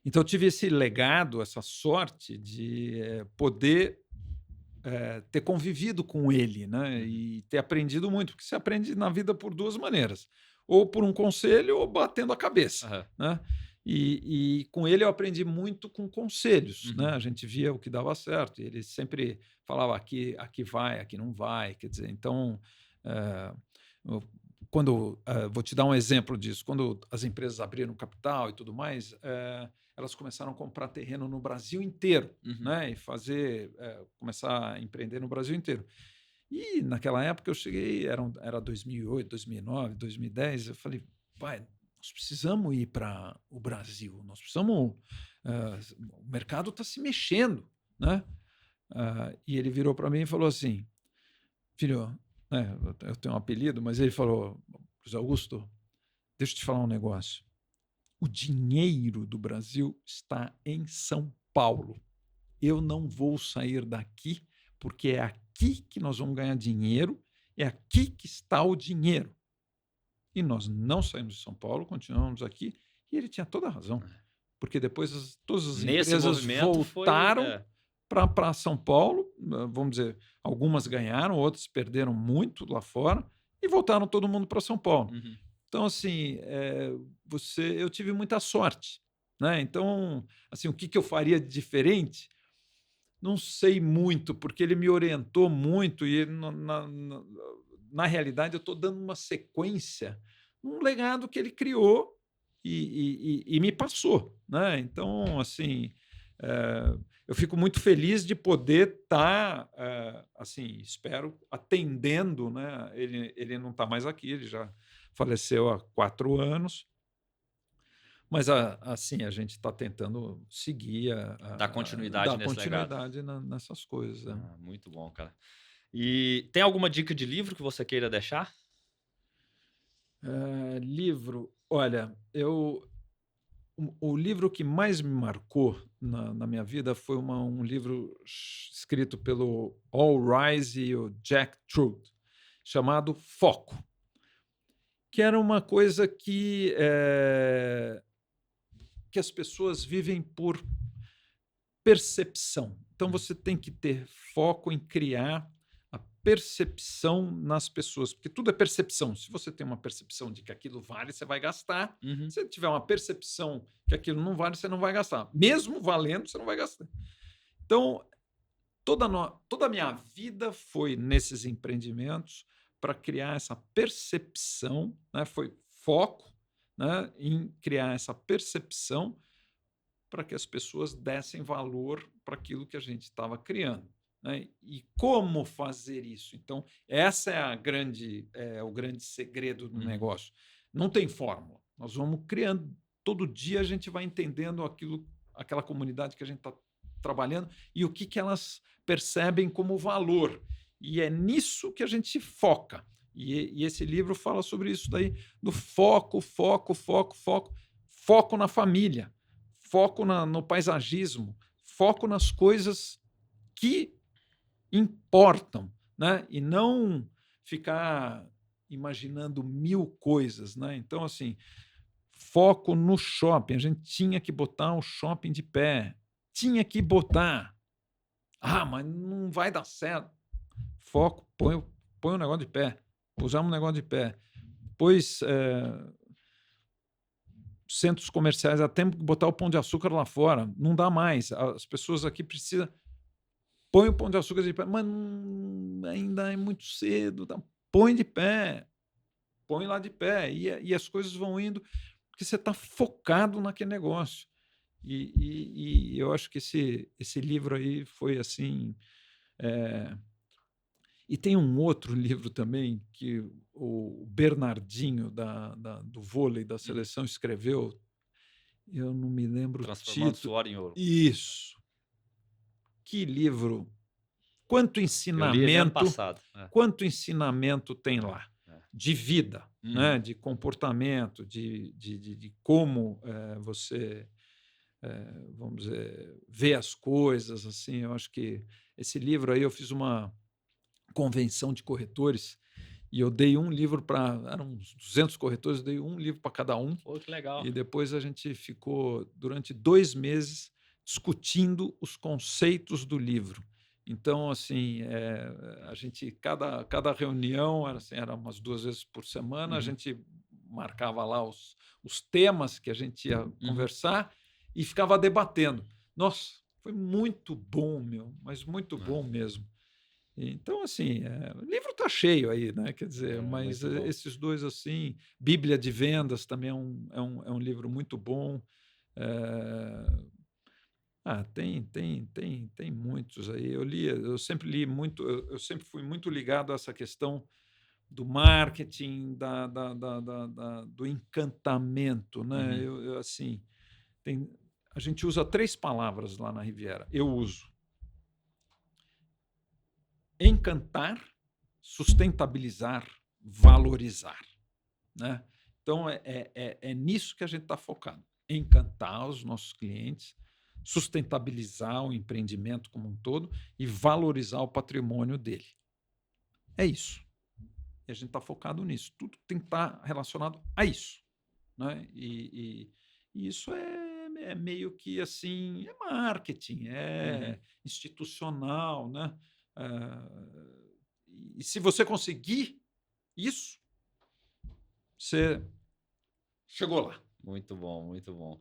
Então eu tive esse legado, essa sorte de poder ter convivido com ele, né, Uhum. e ter aprendido muito, porque você aprende na vida por duas maneiras, ou por um conselho ou batendo a cabeça, Aham. né? E com ele eu aprendi muito com conselhos, né? Uhum. A gente via o que dava certo, e ele sempre falava aqui vai, aqui não vai, quer dizer, então eh, eu- quando vou te dar um exemplo disso, quando as empresas abriram capital e tudo mais, elas começaram a comprar terreno no Brasil inteiro, Uhum. né, e fazer, começar a empreender no Brasil inteiro. E naquela época eu cheguei, era 2008, 2009, 2010, eu falei, pai, nós precisamos ir para o Brasil, nós precisamos, o mercado está se mexendo, né? E ele virou para mim e falou assim, filho, né, eu tenho um apelido, mas ele falou, José Augusto, deixa eu te falar um negócio. O dinheiro do Brasil está em São Paulo. Eu não vou sair daqui, porque é aqui que nós vamos ganhar dinheiro, é aqui que está o dinheiro. E nós não saímos de São Paulo, continuamos aqui, e ele tinha toda a razão, porque depois todas as Nesse empresas movimento foi. voltaram para São Paulo, vamos dizer, algumas ganharam, outras perderam muito lá fora, e voltaram todo mundo para São Paulo. Uhum. Então, assim, eu tive muita sorte, né? Então, assim, o que eu faria de diferente? Não sei muito, porque ele me orientou muito e ele, na realidade eu estou dando uma sequência num legado que ele criou e me passou, né? Então, assim, eu fico muito feliz de poder estar, assim, espero, atendendo, né? Ele não está mais aqui, ele já faleceu há 4 anos, mas assim a gente está tentando seguir, Dar continuidade dar nesse legado. continuidade nessas coisas. Muito bom, cara. E tem alguma dica de livro que você queira deixar? Livro, olha, o livro que mais me marcou na minha vida foi um livro escrito pelo All Rise e o Jack Trude, chamado Foco, que era uma coisa que as pessoas vivem por percepção. Então você tem que ter foco em criar a percepção nas pessoas, porque tudo é percepção. Se você tem uma percepção de que aquilo vale, você vai gastar. Uhum. Se você tiver uma percepção que aquilo não vale, você não vai gastar. Mesmo valendo, você não vai gastar. Então, toda a minha vida foi nesses empreendimentos para criar essa percepção, né? Foi foco, né, em criar essa percepção para que as pessoas dessem valor para aquilo que a gente estava criando, né? E como fazer isso? Então, essa é o grande segredo do negócio. Não tem fórmula. Nós vamos criando, todo dia a gente vai entendendo aquela comunidade que a gente está trabalhando e o que elas percebem como valor. E é nisso que a gente foca. E esse livro fala sobre isso daí, do foco na família, foco no paisagismo, foco nas coisas que importam, né? E não ficar imaginando 1000 coisas, né? Então, assim, foco no shopping. A gente tinha que botar o shopping de pé. Tinha que botar. Mas não vai dar certo. Foco, põe o negócio de pé. Usamos um negócio de pé. Depois, centros comerciais, há tempo que botar o Pão de Açúcar lá fora. Não dá mais. As pessoas aqui precisam... Põe o Pão de Açúcar de pé. Mas ainda é muito cedo. Tá? Põe de pé. Põe lá de pé. E as coisas vão indo, porque você está focado naquele negócio. E eu acho que esse livro aí foi assim... E tem um outro livro também que o Bernardinho, do vôlei da seleção, escreveu. Eu não me lembro o Transformando título. Suor em Ouro. Isso. Que livro. Quanto Eu li ele ano ensinamento, passado. quanto ensinamento tem lá. De vida, né? De comportamento, de como você, vamos dizer, vê as coisas. Assim, eu acho que esse livro aí, eu fiz uma convenção de corretores e eu dei um livro para... Eram uns 200 corretores, eu dei um livro para cada um. Pô, que legal. E depois a gente ficou durante 2 meses discutindo os conceitos do livro. Então, assim, a gente, cada reunião era umas 2 vezes por semana, a gente marcava lá os temas que a gente ia conversar e ficava debatendo. Nossa, foi muito bom, mas muito bom mesmo. Então, assim, o livro está cheio aí, né? Quer dizer, mas esses dois, assim, Bíblia de Vendas também é um livro muito bom. Tem muitos aí. Eu sempre li muito, eu sempre fui muito ligado a essa questão do marketing, do encantamento, né? Assim, a gente usa 3 palavras lá na Riviera. Eu uso encantar, sustentabilizar, valorizar, né? Então, é nisso que a gente está focado. Encantar os nossos clientes, sustentabilizar o empreendimento como um todo e valorizar o patrimônio dele. É isso. E a gente está focado nisso. Tudo tem que estar relacionado a isso, né? E isso é meio que assim, é marketing, institucional, né? E se você conseguir isso, você chegou lá. Muito bom, muito bom.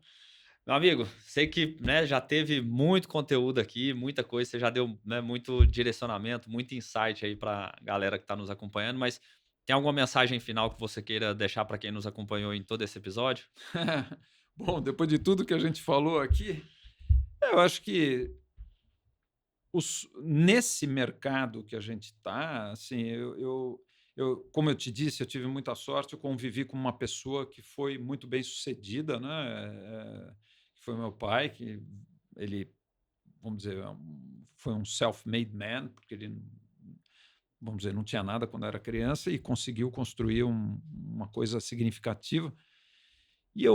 Meu amigo, sei que, né, já teve muito conteúdo aqui, muita coisa, você já deu, né, muito direcionamento, muito insight aí para a galera que está nos acompanhando, mas tem alguma mensagem final que você queira deixar para quem nos acompanhou em todo esse episódio? Bom, depois de tudo que a gente falou aqui, eu acho que nesse mercado que a gente está, assim, como eu te disse, eu tive muita sorte, eu convivi com uma pessoa que foi muito bem sucedida, né? Que foi meu pai, que ele, vamos dizer, foi um self-made man, porque ele, vamos dizer, não tinha nada quando era criança e conseguiu construir uma coisa significativa. E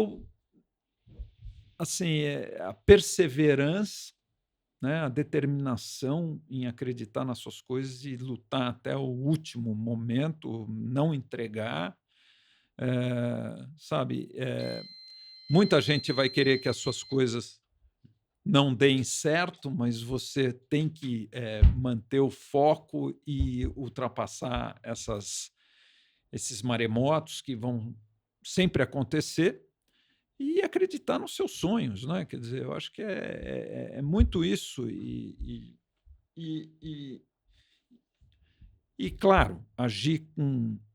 assim, a perseverança, né, a determinação em acreditar nas suas coisas e lutar até o último momento, não entregar, sabe? Muita gente vai querer que as suas coisas não deem certo, mas você tem que manter o foco e ultrapassar esses maremotos que vão sempre acontecer. E acreditar nos seus sonhos, né? Quer dizer, eu acho que é muito isso. E claro, agir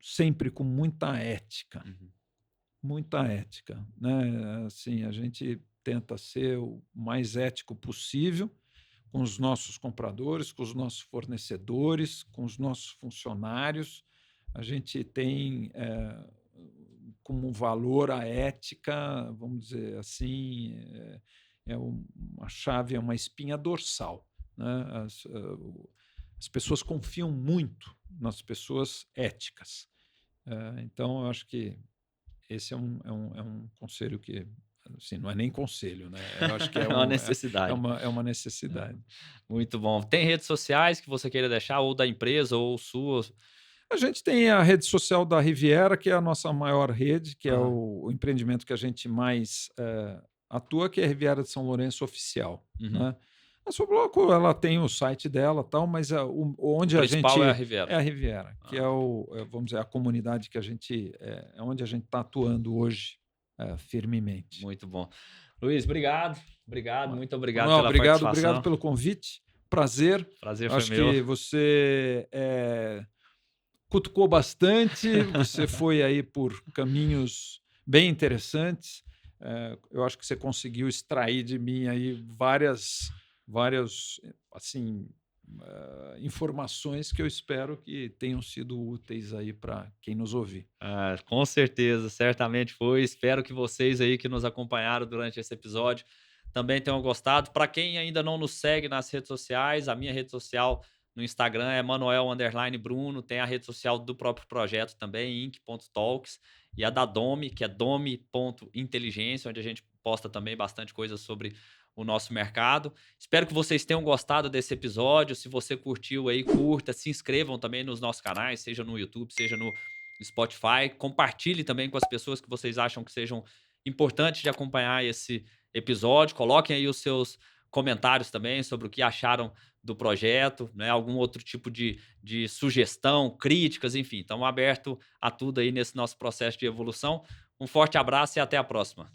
sempre com muita ética. Muita ética, né? Assim, a gente tenta ser o mais ético possível com os nossos compradores, com os nossos fornecedores, com os nossos funcionários. A gente tem como valor a ética, vamos dizer assim, uma chave, é uma espinha dorsal, né? As pessoas confiam muito nas pessoas éticas. Então, eu acho que esse é um conselho que, assim, não é nem conselho, né? Eu acho que é uma necessidade. É uma necessidade. Muito bom. Tem redes sociais que você queira deixar, ou da empresa, ou sua? A gente tem a rede social da Riviera, que é a nossa maior rede, que é o empreendimento que a gente mais atua, que é a Riviera de São Lourenço Oficial, né? A Sobloco, ela tem o site dela, tal, mas onde o a gente principal é a Riviera. É a Riviera, que vamos dizer, a comunidade que a gente é onde a gente está atuando hoje, firmemente. Muito bom. Luiz, obrigado. Obrigado, muito obrigado Manuel, pela obrigado participação. pelo convite. Prazer. Prazer foi Acho meu. que você cutucou bastante, você foi aí por caminhos bem interessantes. Eu acho que você conseguiu extrair de mim aí várias assim, informações que eu espero que tenham sido úteis aí para quem nos ouvir. Com certeza, certamente foi. Espero que vocês aí que nos acompanharam durante esse episódio também tenham gostado. Para quem ainda não nos segue nas redes sociais, a minha rede social no Instagram é Manuel_Bruno, tem a rede social do próprio projeto também, inc.talks, e a da Domi, que é domi.inteligência, onde a gente posta também bastante coisa sobre o nosso mercado. Espero que vocês tenham gostado desse episódio. Se você curtiu aí, curta, se inscrevam também nos nossos canais, seja no YouTube, seja no Spotify. Compartilhe também com as pessoas que vocês acham que sejam importantes de acompanhar esse episódio. Coloquem aí os seus comentários também sobre o que acharam do projeto, né? Algum outro tipo de sugestão, críticas, enfim. Estamos abertos a tudo aí nesse nosso processo de evolução. Um forte abraço e até a próxima.